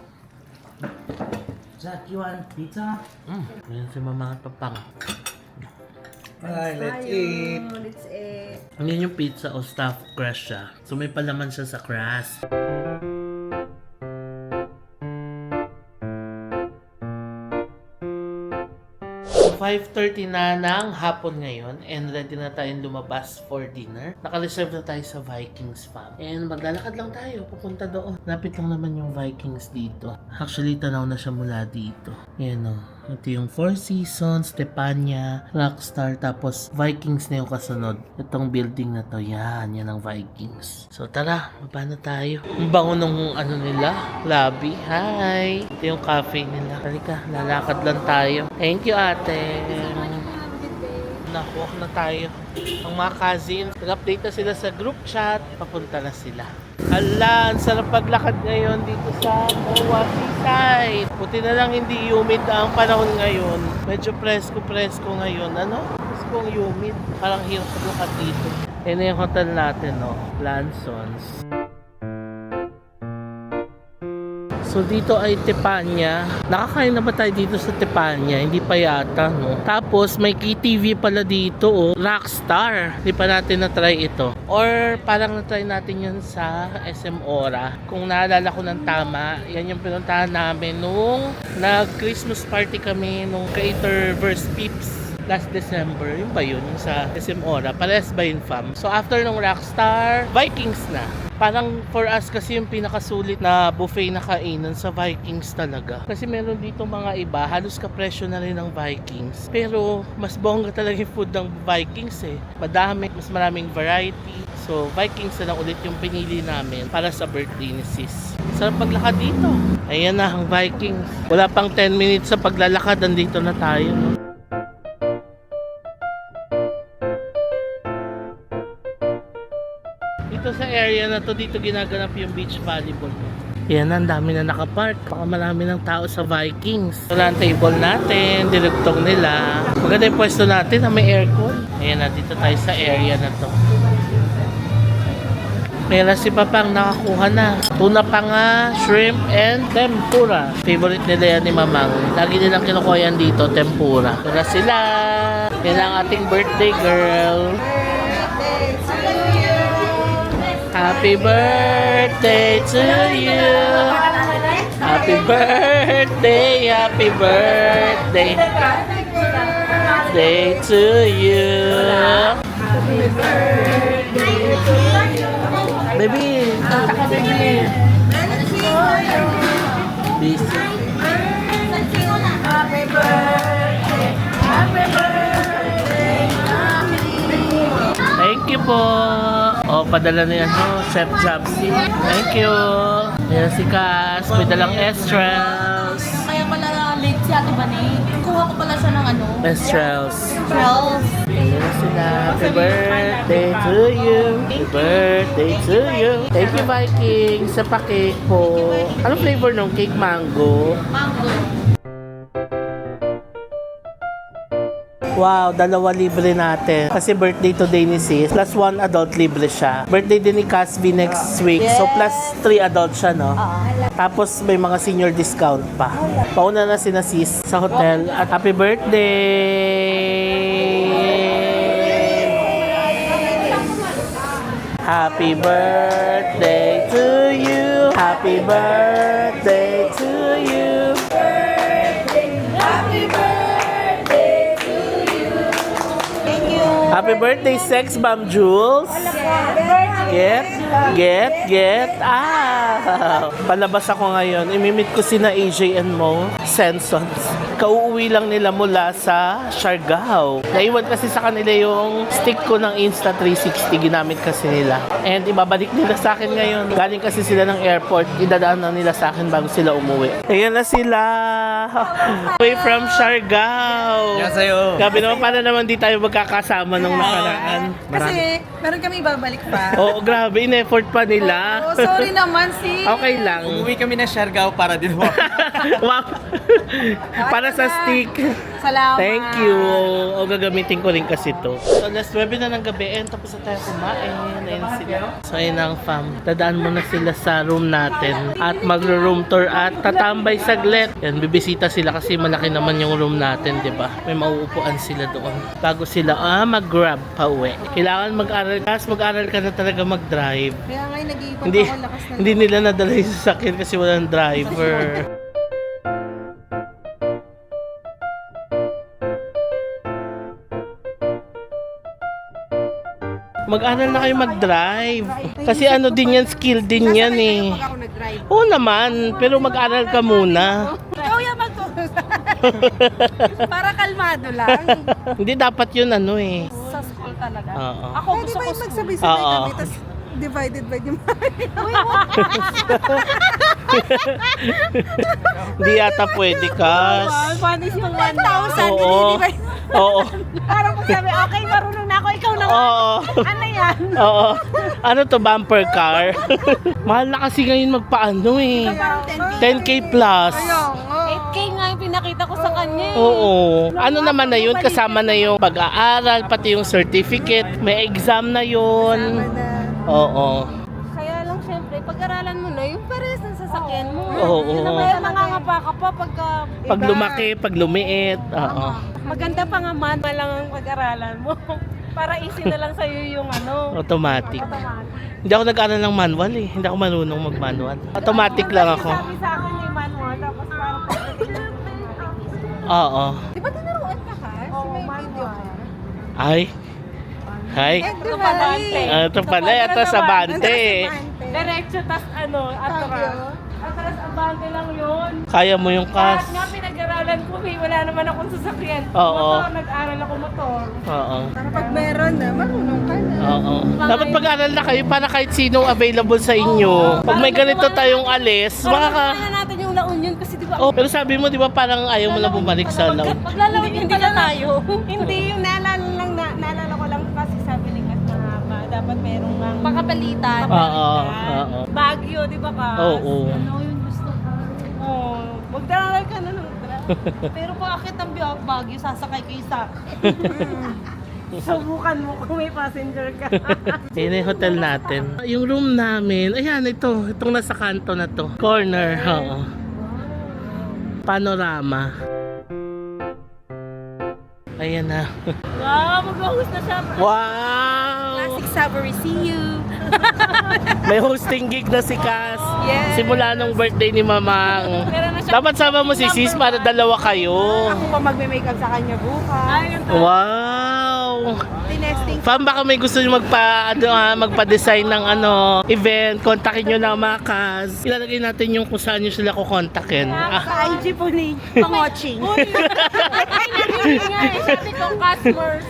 Jack, you want pizza? Ayan si Mama at Papang. Alright, let's eat. Let's eat. Ayan yung pizza o stuffed crust siya. So may palaman siya sa crust. 5:30 na ng hapon ngayon and ready na tayong lumabas for dinner. Naka-reserve na tayo sa Vikings Farm. And maglalakad lang tayo, pupunta doon. Lapit lang naman yung Vikings dito. Actually, tanaw na siya mula dito. Yan o. Ito yung Four Seasons, Tepanya, Rockstar, tapos Vikings na yung kasunod. Itong building na to, yan ang Vikings. So tara, baba na tayo. Ang bango nung nila, lobby. Hi! Ito yung cafe nila. Halika, lalakad lang tayo. Thank you, ate. Nakuha na tayo. Ang mga cousins, nag-update na sila sa group chat. Papunta na sila. Hala, ang sarap paglakad ngayon dito sa Moa Seaside. Buti na lang hindi humid ang panahon ngayon. Medyo presko ngayon. Preskong humid. Parang hirap paglakad dito. Yan yung hotel natin, no? Lansons. So dito ay Tepanya. Nakakain na ba tayo dito sa Tepanya? Hindi pa yata, no? Tapos may KTV pala dito, oh. Rockstar. Hindi pa natin na-try ito. Or parang na-try natin yun sa SM Ora. Kung naalala ko ng tama, yan yung pinuntahan namin nung nag-Christmas party kami nung Creator vs. Peeps last December. Yun ba yun? Yung sa SM Ora. Parehas ba yun, fam? So after nung Rockstar, Vikings na. Parang for us kasi yung pinakasulit na buffet na kainan sa Vikings talaga. Kasi meron dito mga iba, halos kapresyo na rin ng Vikings. Pero mas bongga talaga yung food ng Vikings eh. Madami, mas maraming variety. So Vikings na lang ulit yung pinili namin para sa birthday ni sis. Sarap paglakad dito. Ayan na ang Vikings. Wala pang 10 minutes sa paglalakad, andito na tayo. Dito sa area na to, dito ginaganap yung beach volleyball. Yan, ang dami na nakapark. Baka marami ng tao sa Vikings. Wala ang table natin, dinugtong nila. Maganda yung pwesto natin na may aircon. Ayan na, dito tayo sa area na to. Meron si Papang nakakuha na. Tuna panga, shrimp, and tempura. Favorite nila yan ni Mamang. Lagi nilang kinukuha yan dito, tempura. Tara sila. Yan ang ating birthday girl. Happy birthday to you. Happy birthday, happy birthday. Day to you. Happy birthday to you. Baby, kanta ka baby. Busy. Happy birthday. Happy birthday. Thank you po. O, padala na yan, no? Chef Jobsy. Thank you. Ayan si Cass. May dalang Estrels. Kaya pala late si Ate Bani. Kuha ko pala siya ng Estrels. Charles. Ayan sila. Happy birthday to you. Happy birthday to you. Thank you, Viking. Sa pa-cake po. Anong flavor nung cake? Mango? Mango. Wow, 2 libre natin. Kasi birthday today ni sis. Plus 1 adult libre siya. Birthday din ni Casby next week. So plus 3 adult siya, no? Tapos may mga senior discount pa. Pauna na si sis sa hotel. At happy birthday! Happy birthday to you. Happy birthday to you. Happy birthday, Sex Bomb Jules. Get. Ah! Palabas ako ngayon. Imimit ko sina AJ and Mo Sensons. Kauuwi lang nila mula sa Siargao. Naiwan kasi sa kanila yung stick ko ng Insta360. Ginamit kasi nila. And ibabalik nila sa akin ngayon. Galing kasi sila ng airport. Idadaan na nila sa akin bago sila umuwi. Ayan na sila. Away from Siargao. Sa'yo. Gabi naman, para naman di tayo magkakasama nung nakaraan. Kasi meron kami babalik pa. Oo, grabe. In-effort pa nila. Oh, sorry naman si. Okay lang. Umuwi kami na Siargao para din mo. Wow. Para sa stick. Salamat. Thank you. O gagamitin ko rin kasi to. So last 9 na ng gabi and tapos na tayo kumain. Ayun sila. So ayun ang fam. Dadaan muna sila sa room natin at magro-room tour at tatambay saglit. Yan, bibisita sila kasi malaki naman yung room natin, di ba? May mauupuan sila doon. Bago sila mag-grab pa uwi. Kailangan mag-aral ka, mag-aral ka na talaga mag-drive. Kaya ngayon nag-iipon Hindi, ako lakas na. hindi nila nadala yung sasakyan kasi walang driver. Mag-aral na kayo mag-drive. Kasi ano din yan, skill din yan eh. Pag ako nag-drive. Oo naman, pero mag-aral ka muna. Ikaw yung magturo. Para kalmado lang. Hindi dapat yun ano eh. Sa school talaga. Oo. Ako gusto ko school. magsabay-sabay Oo. kami, tapos divided by the Hindi yata pwede, Kas. Paano yung 1,000? Oo. Oo. Parang kung sabi, okay, marunong na ako, ikaw naman. Oo. Ano yan? Oo. Ano to, bumper car? Mahal na kasi ngayon magpaano eh. Parang 10K plus. 8K nga yung pinakita ko sa kanya. Oo. Ano naman na yun? Kasama na yung pag-aaral, pati yung certificate. May exam na yun. Oo. Kaya lang syempre, pag-aralan mo na yung pares ng sasakyan mo. Oo. Kaya nangangapa ka pa pagka... Pag lumaki, pag lumiit. Oo. Maganda pa nga manual lang ang pag-aralan mo. Para easy na lang sa'yo yung ano. Automatic. Automatic. Hindi ako nag-aral ng manual eh. Hindi ako marunong mag-manual. Automatic lang ako. Sabi sa akin yung manual, tapos parang pag-aralan Oo. Di ba tinuruan ka ha? Oo, manual. Ay. Hi. Ito pala. Ito sa bante. Diretso, tas ano, atras. Atras, abante lang yun. Kaya mo yung Lahat kas. nga pinag-aralan ko, wala naman akong sasakyan. Oo. Motor, nag-aral ako motor. Oo. Para pag meron na, marunong ka na. Oo. Dapat pag-aral na kayo para kahit sino available sa inyo. Pag may ganito tayong alis, makaka... Kaya natin yung La Union kasi di ba? Oh, pero sabi mo, di ba parang ayaw mo na bumalik sa law? Maglalawin hindi na tayo. Hindi yung naalala ko lang kasi sabi ni Kat na dapat merong pakapalitan. Oo. Oo. Baguio, di ba ka? Oo. Ano yung gusto ko? Oo. Magdaral ka na ng pero bakit ang Baguio sasakay kayo sa subukan mo kung may passenger ka. Yan yung hotel natin. Yung room namin, ayan, itong nasa kanto na to. Corner, oo. Panorama. Ayan na. Wow, mag-host na siya. Wow! Classic Savory, see you. May hosting gig na si Cass. Yes. Simula nung birthday ni Mamang. Meron na siya. Dapat sama mo si Sis para dalawa kayo. Ako pa magme-makeup sa kanya bukas. Ayun. Wow! Tinesting. Fam, baka may gusto nyo magpa-design ng event, kontakin nyo na mga Cass. Ilalagay natin yung kung saan nyo sila kukontakin. Sa IG po ni Pangoching. Sabi ko, customers.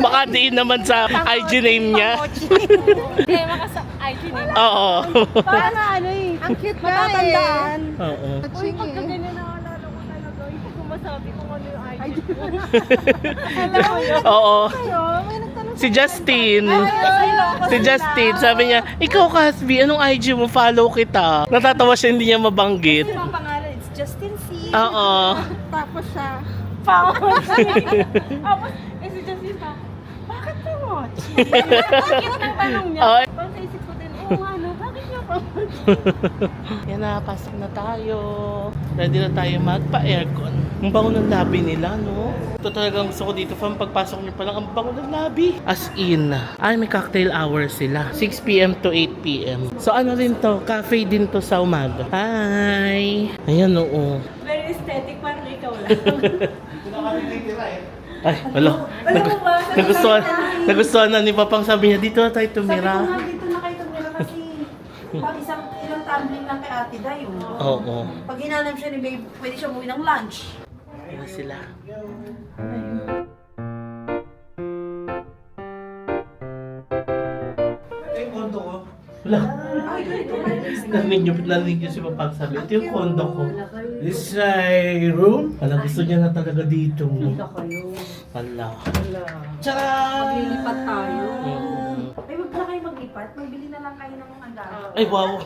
Baka diin naman sa IG name niya. Hindi, maka sa IG name. Oo. Para na ano eh. Ang cute na Matatandaan. Oo. Uy, pagka ganyan na alala ko talaga, hindi ko masabi kung ano yung IG ko. Alam mo yun? Oo. May nagtanong Si Justin. sa Si Justin, sabi niya, ikaw Casby, anong IG mo? Follow kita. Natatawa siya, hindi niya mabanggit. Ang pangalan, it's Justin C. Oo. Tapos siya, Pangoching. Tapos, si Justin pa, bakit Pangoching? Bakit ang tanong niya? Oo. Parang sa isip ko din, oo nga no, bakit niya pa? Yan na, pasok na tayo. Ready na tayo magpa-aircon. Ang bango ng lobby nila, no? Ito talagang gusto ko dito. From pagpasok niyo pa lang, ang bango ng lobby. As in, ay may cocktail hour sila. 6 p.m. to 8 p.m. So ano rin to? Cafe din to sa umaga. Hi! Ayan, oo. Very aesthetic, parang ikaw lang. Ay, wala. Nagustuhan na ni Papang, sabi niya, dito na tayo tumira. Sabi ko nga, dito na kayo tumira kasi pang ilang tumbling lang kay Ate Day. Oo. Pag hinalam siya ni Babe, pwede siya umuwi ng lunch. Ayan na sila. Wala. Narinig niyo si Papang sabi, ito yung kondo ko. This is my room. Wala, gusto niya na talaga dito. Wala. Tsaka! Maglilipat tayo. Mm. Ay, wag na kayo maglipat. Magbili na lang kayo ng mga gamit. Ay, wow.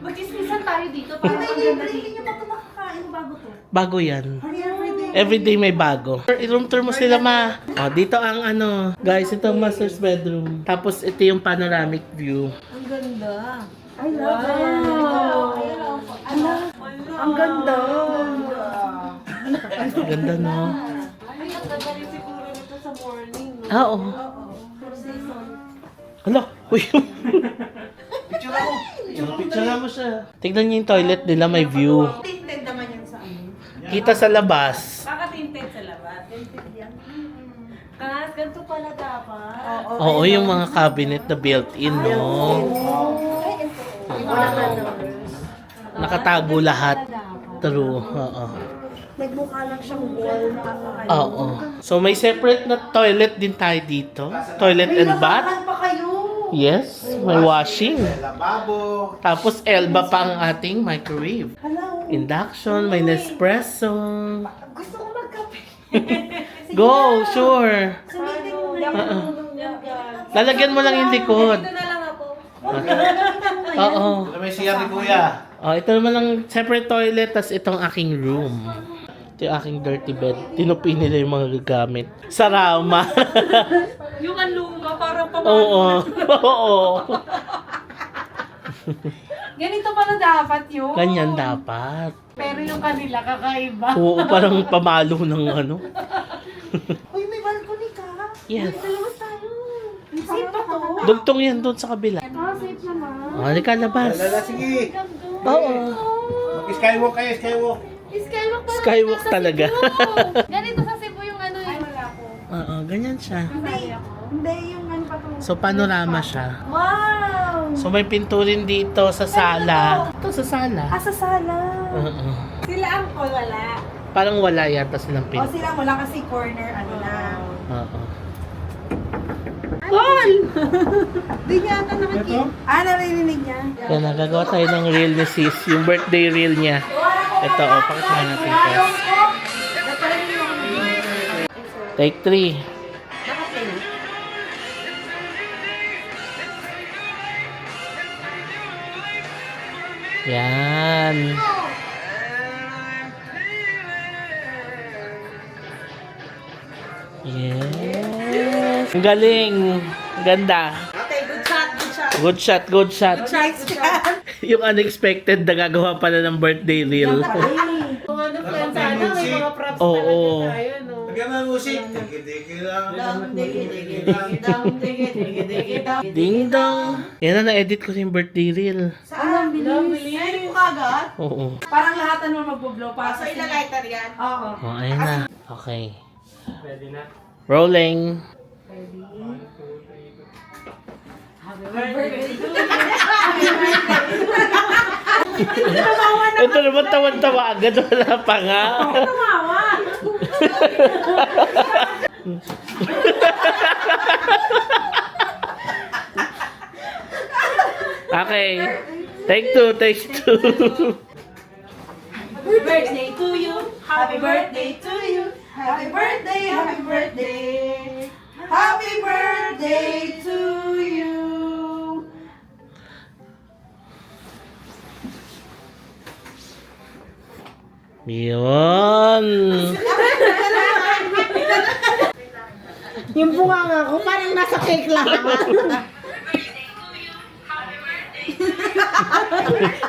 Magchismisan tayo dito. Para hindi nyo pa ito nakakain bago to. Bago yan. Everyday. Everyday may bago. I-room tour mo sila, ma. O, dito ang ano. Guys, ito ang master's bedroom. Tapos ito yung panoramic view. Ang ganda. I love it. Ang ganda. Ang ganda, no? Ay, ang ganda rin siguro nito sa morning. No? Ah, oo. Hala, uy. Picture mo siya. Tignan niyo yung toilet nila, may view. Tinted naman yan sa amin. Kita sa labas. Baka tinted sa labas. Tinted yan. Kas, ganito pala dapat. Oo, yung mga cabinet na built-in, no? Nakatago lahat. True, oo. Nagmukha lang siyang wall na ano. Oo. So, may separate na toilet din tayo dito. Toilet and bath. May pa kayo. Yes, may washing. Lababo. Tapos, Elba pa ang ating microwave. Hello. Induction, may Nespresso. Gusto ko magkape. Go, sure. Sumitin mo na yung Lalagyan mo lang yung likod. Ito na lang ako. Oo. Ito may siya ni Kuya. Oh, ito naman ang separate toilet, tas itong aking room. Ito yung aking dirty bed. Tinupi nila yung mga gagamit. Sarama. Yung ang luma, parang pamalo. Oo. Oo. Ganito pala dapat yun. Ganyan dapat. Pero yung kanila kakaiba. Oo, parang pamalo ng ano. Uy, may balcony ka. Yes. Labas tayo. Safe ba to? Dugtong yan doon sa kabila. Safe naman. Oh, halika labas. Lala, sige. Oo. Mag-skywalk kayo, skywalk. Skywalk parang Skywalk nasa talaga. Cebu. Ganito sa Cebu yung ano yun. Oo, ganyan siya. Hindi, yung ano pa to. So, panorama siya. Wow! So, may pinto rin dito sa sala. Ito sa sala. Sa sala. Oo. Sila ang wala. Parang wala yata silang O pinto. sila wala kasi corner ano na. Oo. Call! Di niya ata nakikita. Naririnig niya. Yan, nagagawa tayo ng reel ni sis. Yung birthday reel niya. Ito, pakita natin ito. Take 3. Yan. Yes. Ang galing. Ganda. Okay, good shot, good shot. Good shot, good shot. Nice shot. Yung unexpected, nagagawa pala ng birthday reel. Kung ano plan sana, may mga props Oo. talaga tayo, no? Lagyan ng musik. Tiki-tiki lang. Ding dong. Yan na, na-edit ko yung birthday reel. Saan? Bilis. Ay, mo kagad? Oo. Parang lahat mo magbo-blow pa. So, ilalighter yan? Oo. Oh, ayan na. Okay. Rolling. Ito naman tawan-tawa agad. Wala pa nga. Tumawa. Okay. Take 2, take 2. Birthday to you. Happy birthday to you. Happy birthday, happy birthday. Happy birthday to you. Yun. Yung bunganga ko parang nasa cake lang.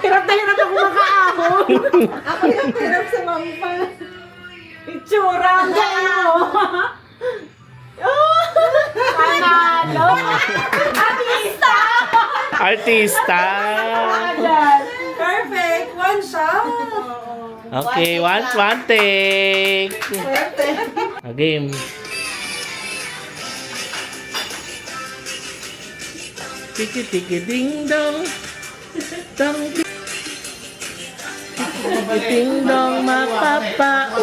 Hirap na hirap ako makaahon. Ako yung hirap sa mampa. Itsura ang galing mo. Panalo. Artista. Artista! Perfect! One shot! Okay, one take! A game. Tiki tiki ding dong. Dong. Tiki ding dong mapapa.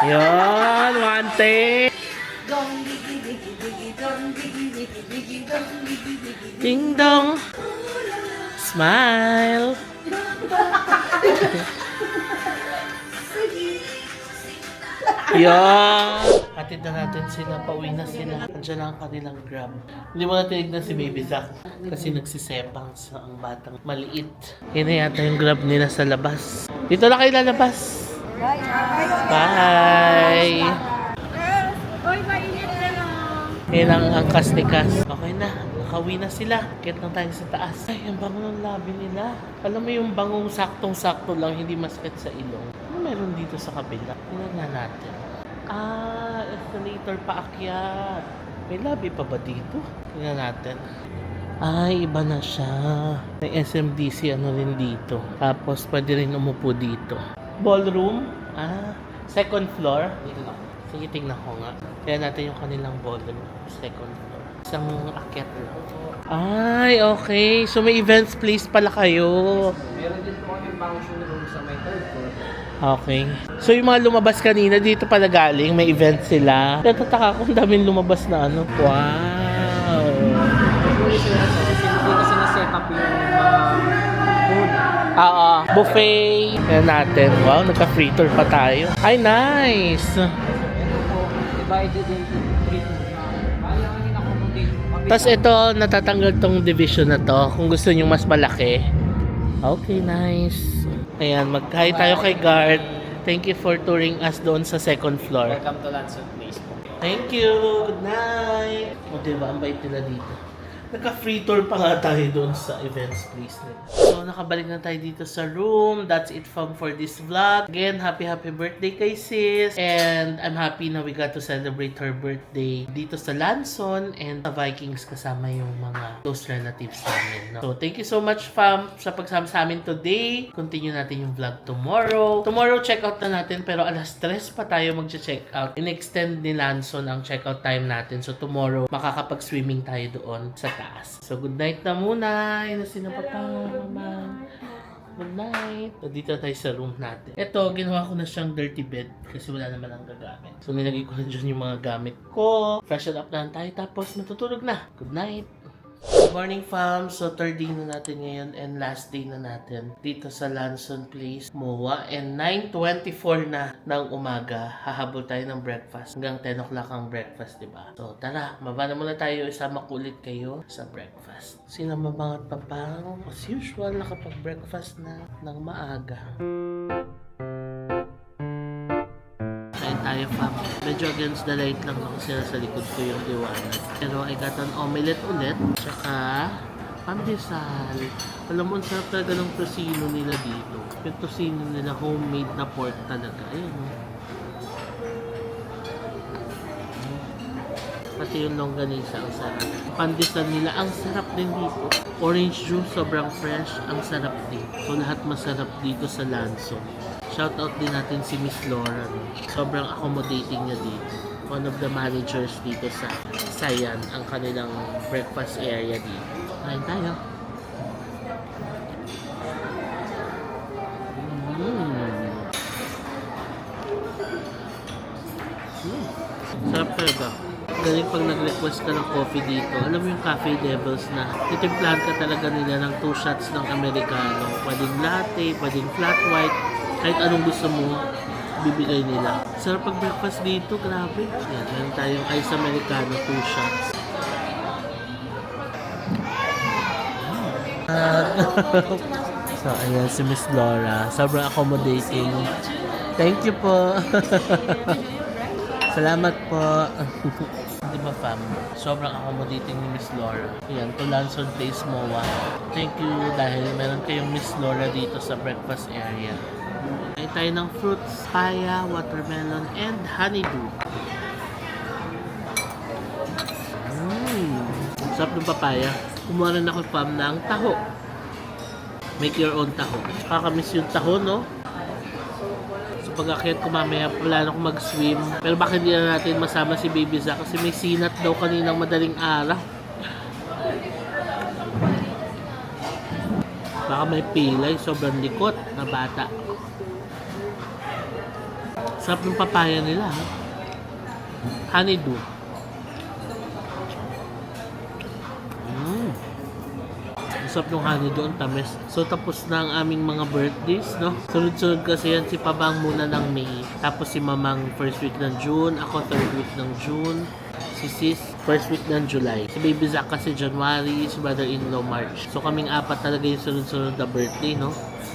Yon, one take. Ding dong. Smile. Yan. Hatid na natin sila. Pauwi na sila. Andiyan na ang kanilang grab. Hindi mo na tinignan si Baby Zack. Kasi nagsisepang sa ang batang maliit. Yan na yata yung grab nila sa labas. Dito na kayo lalabas. Bye! Oy, mainit na lang. Yan ang angkas ni Cass. Okay na. Nakauwi na sila. Kit na tayo sa taas. Ay, ang bango ng labi nila. Alam mo yung bangong saktong-sakto lang, hindi masakit sa ilong. Ano meron dito sa kabila? Tingnan nga natin. Ah, escalator paakyat. May labi pa ba dito? Tingnan natin. Ay, iba na siya. May SMDC ano rin dito. Tapos pwede rin umupo dito. Ballroom? Ah, second floor. Dito lang. Sige, tingnan ko nga. Kaya natin yung kanilang ballroom. Second floor. Isang akyat lang. Ay, okay. So may events place pala kayo. Meron din po kami function room sa may third floor. Okay. So yung mga lumabas kanina, dito pala galing. May event sila. Natataka ko, ang daming lumabas na ano. Wow! Usually sila dito sinaset up yung mga food. Buffet. Yan natin. Wow, nagka-free tour pa tayo. Ay, nice! Divided into 3 rooms. Kaya kami accommodate. Tapos ito, natatanggal tong division na to. Kung gusto nyo mas malaki. Okay, nice. Ayan, mag-hi tayo kay guard. Thank you for touring us doon sa second floor. Welcome to Lanson Place po. Thank you. Good night. O diba, ang bait nila dito. Naka-free tour pa nga tayo doon sa events place nila. So, nakabalik na tayo dito sa room. That's it for this vlog. Again, happy birthday kay sis. And I'm happy na we got to celebrate her birthday dito sa Lanson and sa Vikings kasama yung mga close relatives namin. No? So, thank you so much, fam, sa pagsama sa amin today. Continue natin yung vlog tomorrow. Tomorrow, check out na natin. Pero alas 3 pa tayo mag-check out. In-extend ni Lanson ang check out time natin. So, tomorrow, makakapag-swimming tayo doon sa taas. So, good night na muna. Yun na sila papa, mama. Good night. So, dito tayo sa room natin. Ito, ginawa ko na siyang dirty bed kasi wala naman ang gagamit. So, nilagay ko na dyan yung mga gamit ko. Freshen up na tayo tapos matutulog na. Good night. Good morning, fam. So, third day na natin ngayon and last day na natin dito sa Lanson Place, MOA. And 9:24 na ng umaga, hahabol tayo ng breakfast. Hanggang 10 o'clock ang breakfast, diba? So, tara, maba na muna tayo. Isama ko ulit kayo sa breakfast. Sila mama at papang, as usual, nakapag-breakfast na ng maaga. Kain tayo, fam. Medyo against the light lang ako sila sa likod ko yung liwanag. Pero I got an omelette ulit. Tsaka pandesal. Alam mo, ang sarap talaga ng tosino nila dito. Yung tosino nila, homemade na pork talaga. Ayan, oh. Pati yung longganisa, ang sarap. Pandesal nila, ang sarap din dito. Orange juice, sobrang fresh. Ang sarap din. So, lahat masarap dito sa Lanson. Shoutout din natin si Miss Laura. No? Sobrang accommodating niya dito. One of the managers dito sa Sayan, ang kanilang breakfast area dito. Kain tayo. Sarap talaga. Galing pag nag-request ka ng coffee dito. Alam mo yung Cafe Devils na titimplahan ka talaga nila ng 2 shots ng Americano. Pwedeng latte, pwedeng flat white. Kahit anong gusto mo, bibigay nila. Sarap pag breakfast dito, grabe. Yan, meron tayong ice Americano, 2 shots. So, ayan si Miss Laura. Sobrang accommodating. Thank you po. Salamat po. Di ba, fam? Sobrang accommodating ni Miss Laura. Ayan, to Lanson Place, MOA. Thank you dahil meron kayong Miss Laura dito sa breakfast area. Kain tayo ng fruits, papaya, watermelon, and honeydew. Sarap ng papaya. Kumuha rin ako, fam, ng taho. Make your own taho. Kakamiss yung taho, no? So pag-akit ko mamaya, plano ko mag-swim. Pero bakit hindi na natin masama si Baby Zack? Kasi may sinat daw kaninang madaling araw. Baka may pilay, sobrang likot na bata. Sarap ng papaya nila, ha? Honeydew. Sarap ng honeydew, ang tamis. So tapos na ang aming mga birthdays, no? Sunod-sunod kasi yan, si Pabang muna ng May. Tapos si Mamang first week ng June. Ako third week ng June. Si Sis first week ng July. Si Baby Zack kasi January. Si brother-in-law March. So kaming apat talaga yung sunod-sunod na birthday, no?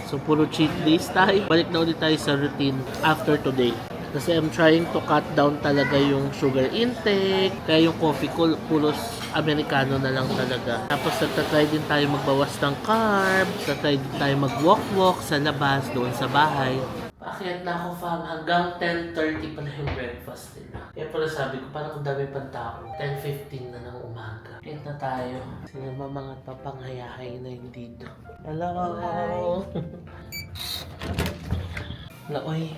So puro cheat days tayo. Balik na ulit tayo sa routine after today. Kasi I'm trying to cut down talaga yung sugar intake. Kaya yung coffee ko, puros Americano na lang talaga. Tapos nagtatry din tayo magbawas ng carbs. Nagtatry din tayo mag-walk-walk sa labas, doon sa bahay. Paakyat na ako, fam. Hanggang 10:30 pa na yung breakfast nila. Kaya pala sabi ko, parang ang dami pang tao. 10:15 na ng umaga. Kaya na tayo. Sila mga papanghayahay na yung dito. Hello! Laoy.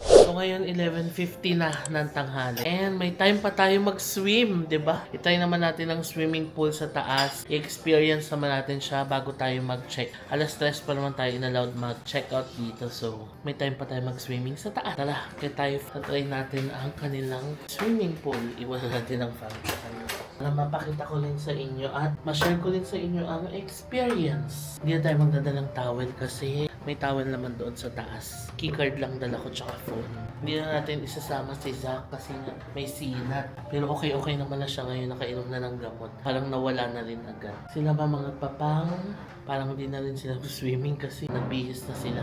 So ngayon 11:50 na ng tanghali. And may time pa tayo mag-swim, 'di ba? I-try naman natin ang swimming pool sa taas. I-experience naman natin siya bago tayo mag-check. Alas 3 pa naman tayo in-allowed mag-check out dito. So may time pa tayo mag-swimming sa taas. Tara, kaya tayo try natin ang kanilang swimming pool. Iwanan natin ang fan sa kanila. Na mapakita ko rin sa inyo at ma-share ko rin sa inyo ang experience. Hindi na tayo magdadalang towel kasi may towel naman doon sa taas. Keycard lang dala ko tsaka phone. Hindi na natin isasama si Zack kasi nga may sinat. Pero okay naman na siya ngayon, nakainom na ng gamot. Parang nawala na rin agad. Sila ba mga papang? Parang hindi na rin sila swimming kasi nagbihis na sila.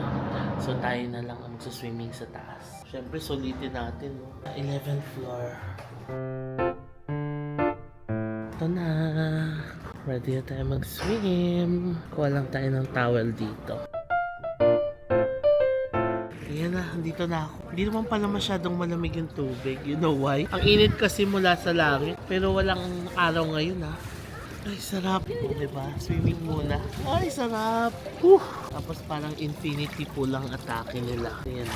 So tayo na lang ang swimming sa taas. Siyempre sulitin natin, no? 11th floor. Ito na. Ready na tayo mag-swim. Kuha lang tayo ng towel dito. Ayan na, dito na ako. Hindi naman pala masyadong malamig yung tubig. You know why? Ang init kasi mula sa langit. Pero walang araw ngayon, ha. Ay, sarap. O, diba? Swimming muna. Ay, sarap. Tapos parang infinity pool ang atake nila. Ayan.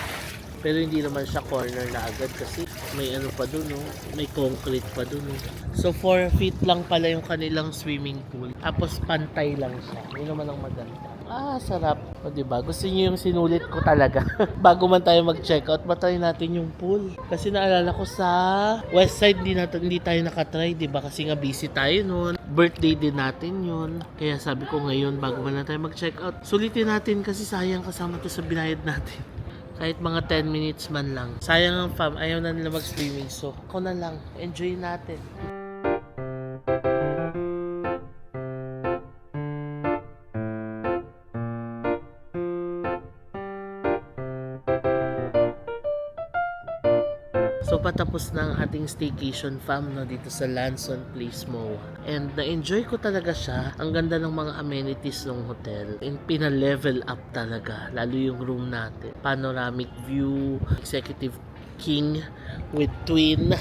Pero hindi naman siya corner na agad kasi may ano pa dun, no? May concrete pa dun, no? So 4 feet lang pala yung kanilang swimming pool. Tapos pantay lang siya. Yun naman ang maganda. Sarap. O diba? Gusto niyo yung sinulit ko talaga. Bago man tayo mag-check out, matry natin yung pool. Kasi naalala ko sa west side, hindi tayo nakatry, diba? Kasi nga busy tayo noon. Birthday din natin yun. Kaya sabi ko ngayon, bago man na tayo mag-check out, sulitin natin kasi sayang kasama to sa binayad natin. Kahit mga 10 minutes man lang. Sayang ang fam, ayaw na nila mag-swimming. So, ako na lang. Enjoy natin. So patapos na ang ating staycation fam, no, dito sa Lanson Place MOA. And na-enjoy ko talaga siya. Ang ganda ng mga amenities ng hotel. And pina-level up talaga. Lalo yung room natin. Panoramic view, executive king with twin.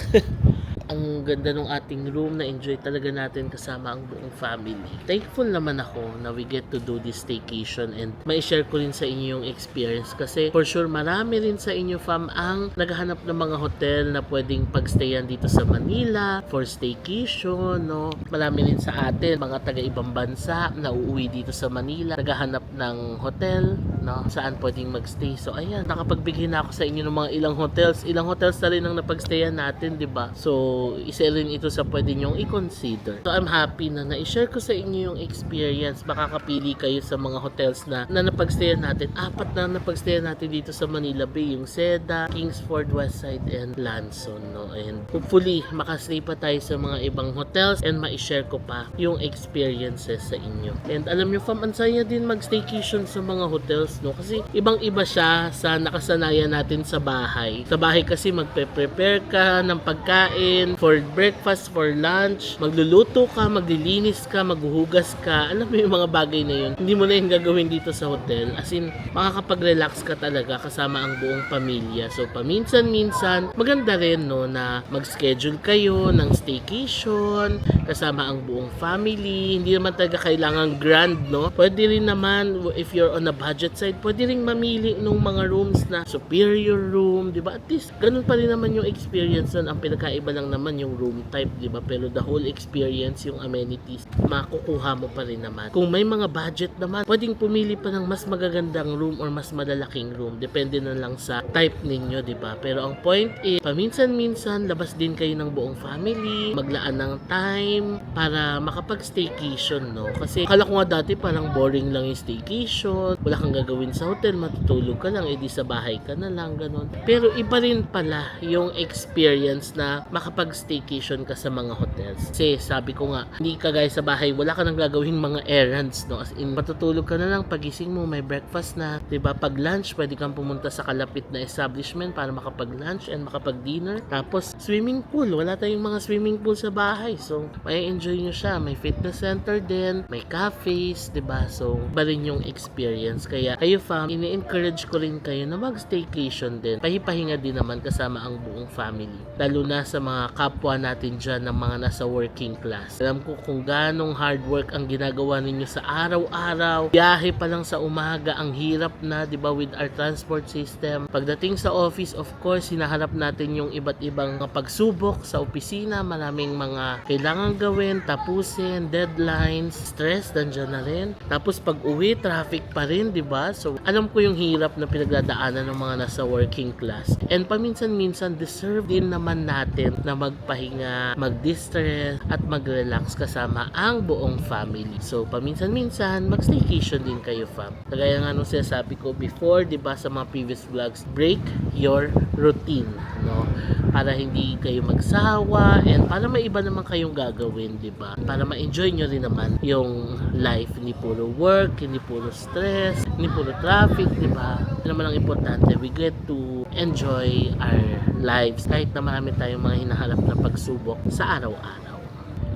Ang ganda ng ating room, na-enjoy talaga natin kasama ang buong family. Thankful naman ako na we get to do this staycation and ma-share ko rin sa inyo yung experience kasi for sure marami rin sa inyo fam ang naghahanap ng mga hotel na pwedeng pagstayan dito sa Manila for staycation, no? Marami rin sa atin, mga taga-ibang bansa na uuwi dito sa Manila, naghahanap ng hotel, no? Saan pwedeng magstay. So ayan, nakapagbigay na ako sa inyo ng mga ilang hotels na rin ang napagstayan natin, 'di ba? So So, isa rin ito sa pwede nyong i-consider. So, I'm happy na na-share ko sa inyo yung experience. Makakapili kayo sa mga hotels na napagstayan natin. 4 na napagstayan natin dito sa Manila Bay. Yung Seda, Kingsford, Westside, and Lanson. No? And hopefully, makastay pa tayo sa mga ibang hotels and ma-share ko pa yung experiences sa inyo. And alam nyo, fam, ang saya din mag-staycation sa mga hotels. No? Kasi ibang-iba siya sa nakasanayan natin sa bahay. Sa bahay kasi magpe-prepare ka ng pagkain for breakfast, for lunch, magluluto ka, maglilinis ka, maghuhugas ka. Alam mo yung mga bagay na yun. Hindi mo na yung gagawin dito sa hotel. As in, makakapag-relax ka talaga kasama ang buong pamilya. So, paminsan-minsan, maganda rin no, na mag-schedule kayo ng staycation kasama ang buong family. Hindi naman talaga kailangan grand, no? Pwede rin naman, if you're on a budget side, pwede rin mamili ng mga rooms na superior room, di ba? At least, ganun pa rin naman yung experience nun. Ang pinakaiba lang naman yung room type, di ba? Pero the whole experience, yung amenities, makukuha mo pa rin naman. Kung may mga budget naman, pwedeng pumili pa ng mas magagandang room or mas malalaking room. Depende na lang sa type ninyo, di ba? Pero ang point is, paminsan-minsan, labas din kayo ng buong family, maglaan ng time para makapag-staycation, no? Kasi akala ko nga dati parang boring lang yung staycation, wala kang gagawin sa hotel, matutulog ka lang, edi sa bahay ka na lang, ganun. Pero iba rin pala yung experience na makapag-staycation ka sa mga hotels. Kasi sabi ko nga, hindi ka guys sa bahay, wala ka nang gagawin mga errands, no? As in, matutulog ka na lang, pagising mo, may breakfast na, diba? Pag lunch, pwede kang pumunta sa kalapit na establishment para makapag-lunch and makapag-dinner. Tapos, swimming pool. Wala tayong mga swimming pool sa bahay. So, may enjoy nyo siya. May fitness center din, may cafes, diba? So, iba rin yung experience. Kaya, kayo fam, ini-encourage ko rin kayo na mag-staycation din. Pahipahinga din naman kasama ang buong family. Lalo na sa mga kapwa natin dyan ng mga nasa working class. Alam ko kung ganong hard work ang ginagawa ninyo sa araw-araw. Biyahe pa lang sa umaga, ang hirap na, di ba, with our transport system. Pagdating sa office, of course, hinaharap natin yung iba't ibang mga pagsubok sa opisina. Maraming mga kailangan gawin, tapusin, deadlines, stress, dandyan na rin. Tapos pag uwi, traffic pa rin, di ba? So, alam ko yung hirap na pinagdadaanan ng mga nasa working class. And paminsan-minsan, deserve din naman natin na magpahinga, mag-distress, at mag-relax kasama ang buong family. So, paminsan-minsan, mag-staycation din kayo, fam. Kagaya nga nung sinasabi ko before, di ba, sa mga previous vlogs, break your routine, no? Para hindi kayo magsawa and para may iba naman kayong gagawin, di ba? Para ma-enjoy nyo rin naman yung life. Hindi puro work, hindi puro stress, hindi puro traffic, di ba? Ano naman ang importante, we get to enjoy our lives kahit na marami tayong mga hinaharap na pagsubok sa araw-araw.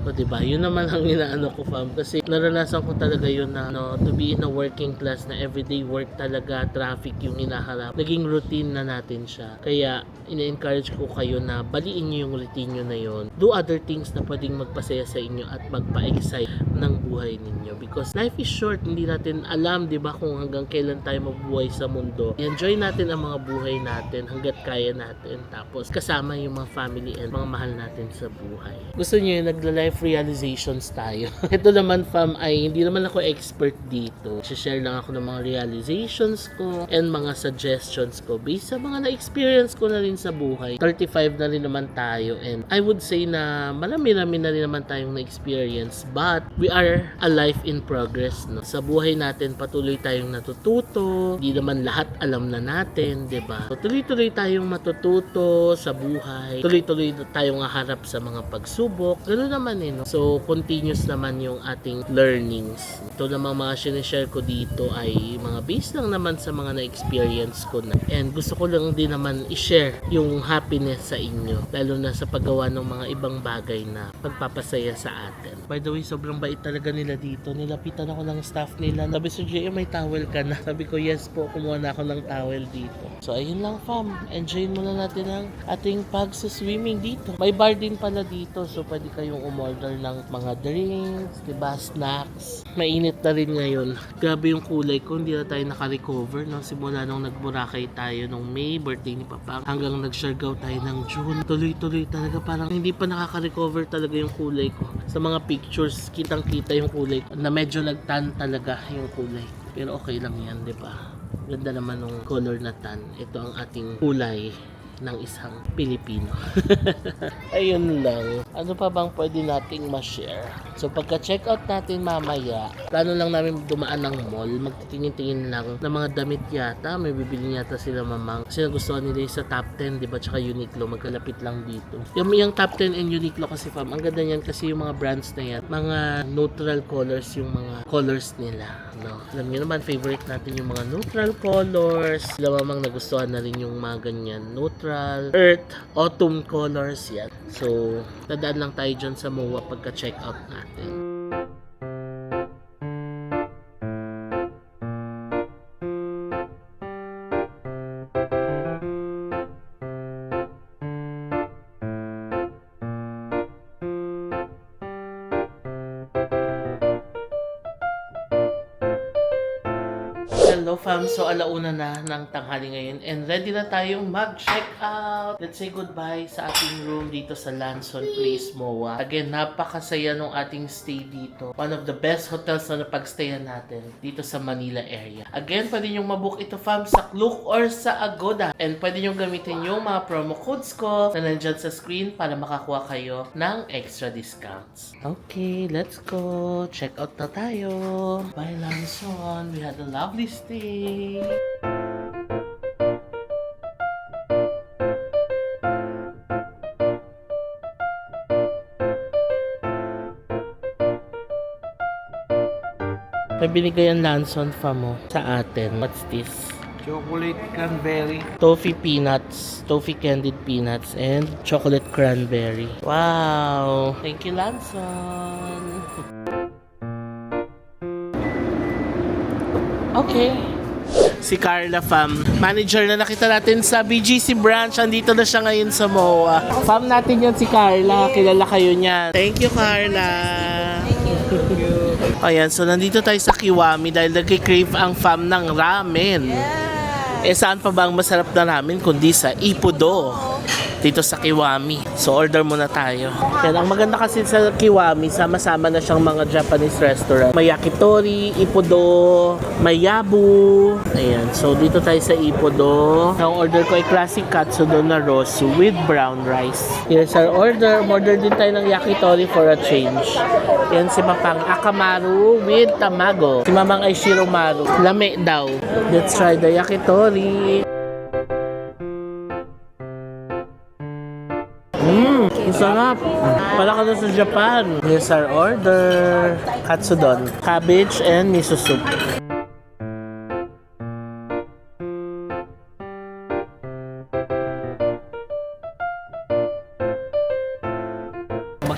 O diba, yun naman ang inaano ko, fam, kasi naranasan ko talaga yun na to be in a working class na everyday work talaga, traffic yung hinaharap. Naging routine na natin siya. Kaya ina-encourage ko kayo na baliin nyo yung routine nyo na yun. Do other things na pwedeng magpasaya sa inyo at magpa-excite ng buhay ninyo. Because life is short, hindi natin alam, diba, kung hanggang kailan tayo mabuhay sa mundo. Enjoy natin ang mga buhay natin hanggat kaya natin. Tapos kasama yung mga family and mga mahal natin sa buhay. Gusto nyo yung nagla-life realizations tayo. Ito naman, fam, ay hindi naman ako expert dito. Share lang ako ng mga realizations ko and mga suggestions ko based sa mga na-experience ko na rin sa buhay. 35 na rin naman tayo and I would say na marami-rami na rin naman tayong na-experience, but we are a life in progress, no? Sa buhay natin patuloy tayong natututo. Hindi naman lahat alam na natin, 'di ba? So, tuloy-tuloy tayong matututo sa buhay. Tuloy-tuloy tayong haharap sa mga pagsubok. Ganoon naman no? So, continuous naman yung ating learnings. Ito namang mga sinishare ko dito ay mga based lang naman sa mga na-experience ko na. And gusto ko lang din naman i-share yung happiness sa inyo. Lalo na sa paggawa ng mga ibang bagay na pagpapasaya sa atin. By the way, sobrang bait talaga nila dito. Nilapitan ako ng staff nila. Sabi sa JM, may towel ka na. Sabi ko, yes po, kumuha na ako ng towel dito. So, ayun lang, fam. Enjoy muna natin ang ating pag-swimming dito. May bar din pala dito. So, pwede kayong umorder ng mga drinks, diba, snacks. Mainit na rin ngayon. Grabe yung kulay ko, hindi na tayo naka-recover, no? Simula nung nag-Boracay tayo nung May, birthday ni Papa, hanggang nag-Siargao tayo ng June. Tuloy-tuloy talaga, parang hindi pa nakaka-recover talaga yung kulay ko. Sa mga pictures, kitang-kita yung kulay ko, na medyo nag-tan talaga yung kulay. Pero okay lang yan, diba? Ganda naman ng color na tan. Ito ang ating kulay ng isang Pilipino. Ayun lang. Ano pa bang pwede nating ma-share? So pagka-check out natin mamaya, plano lang namin dumaan ng mall, magtitingin-tingin lang ng mga damit yata. May bibili yata sila mamang. Kasi nagustuhan nila yung sa top 10, di ba? Tsaka Uniqlo, magkalapit lang dito. Yung top 10 and Uniqlo kasi fam, ang ganda niyan kasi yung mga brands na yan, mga neutral colors yung mga colors nila. No? Alam niyo naman, favorite natin yung mga neutral colors. Sila mamang nagustuhan na rin yung mga ganyan. Neutral, earth, autumn colors yan. So, tadaan lang tayo dyan sa MOA pagka-check out natin. Hello fam, so alauna na ng tanghali ngayon and ready na tayong mag-check out. Let's say goodbye sa ating room dito sa Lanson Place, MOA. Again, napakasaya nung ating stay dito. One of the best hotels na napag-stayan natin dito sa Manila area. Again, pwede nyo mabook ito fam sa Klook or sa Agoda. And pwede nyo gamitin yung mga promo codes ko na nandyan sa screen para makakuha kayo ng extra discounts. Okay, let's go. Check out na tayo. Bye Lanson. We had a lovely stay. May binigay ang Lanson fa mo sa atin. What's this? Chocolate cranberry. Toffee peanuts, toffee candied peanuts, and chocolate cranberry. Wow! Thank you, Lanson! Okay. Si Carla fam, manager na nakita natin sa BGC branch. Andito na siya ngayon sa MOA. Fam natin yan si Carla. Kilala kayo niya. Thank you, Carla. Thank you. Ayan, so nandito tayo sa Kiwami dahil nagki-crave ang fam ng ramen. Eh saan pa ba ang masarap na ramen kundi sa Ippudo dito sa Kiwami. So order muna tayo. Yan, ang maganda kasi sa Kiwami, sama-sama na siyang mga Japanese restaurant. May yakitori, Ippudo, may yabu. Ayan, so dito tayo sa Ippudo. Ang order ko ay classic katsudon na rosu with brown rice. Here's our order. Order din tayo ng yakitori for a change. Yan si Papang Akamaru with tamago. Si Mamang ay Shiromaru. Lame daw. Let's try the yakitori. Ang sarap. Pala ka na sa Japan. Here's our order. Katsudon, cabbage, and miso soup.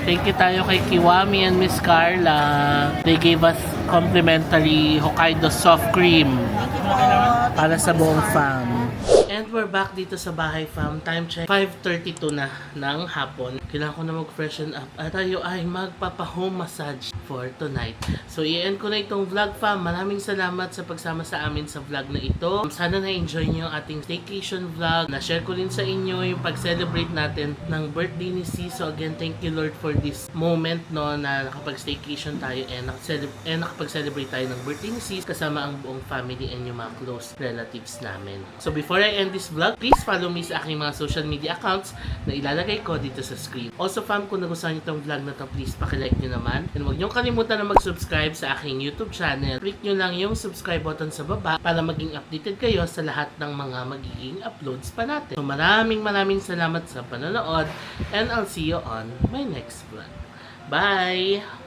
Thank you tayo kay Kiwami and Miss Carla. They gave us complimentary Hokkaido soft cream para sa buong fam. And we're back dito sa bahay fam. Time check, 5:32 na ng hapon. Kailangan ko na mag-freshen up. At tayo ay magpapa-home massage for tonight. So i-end ko na itong vlog fam. Maraming salamat sa pagsama sa amin sa vlog na ito. Sana na-enjoy niyo yung ating staycation vlog. Na-share ko rin sa inyo yung pag-celebrate natin ng birthday ni C. So again, thank you Lord for this moment no na nakapag-staycation tayo and nakapag-celebrate tayo ng birthday ni C kasama ang buong family and yung mga close relatives namin. So before I end this vlog, please follow me sa aking mga social media accounts na ilalagay ko dito sa screen. Also fam, kung nagustuhan niyo itong vlog na to, please pakilike nyo naman. And huwag nyo kalimutan na mag-subscribe sa aking YouTube channel. Click nyo lang yung subscribe button sa baba para maging updated kayo sa lahat ng mga magiging uploads pa natin. So maraming salamat sa panonood and I'll see you on my next vlog. Bye!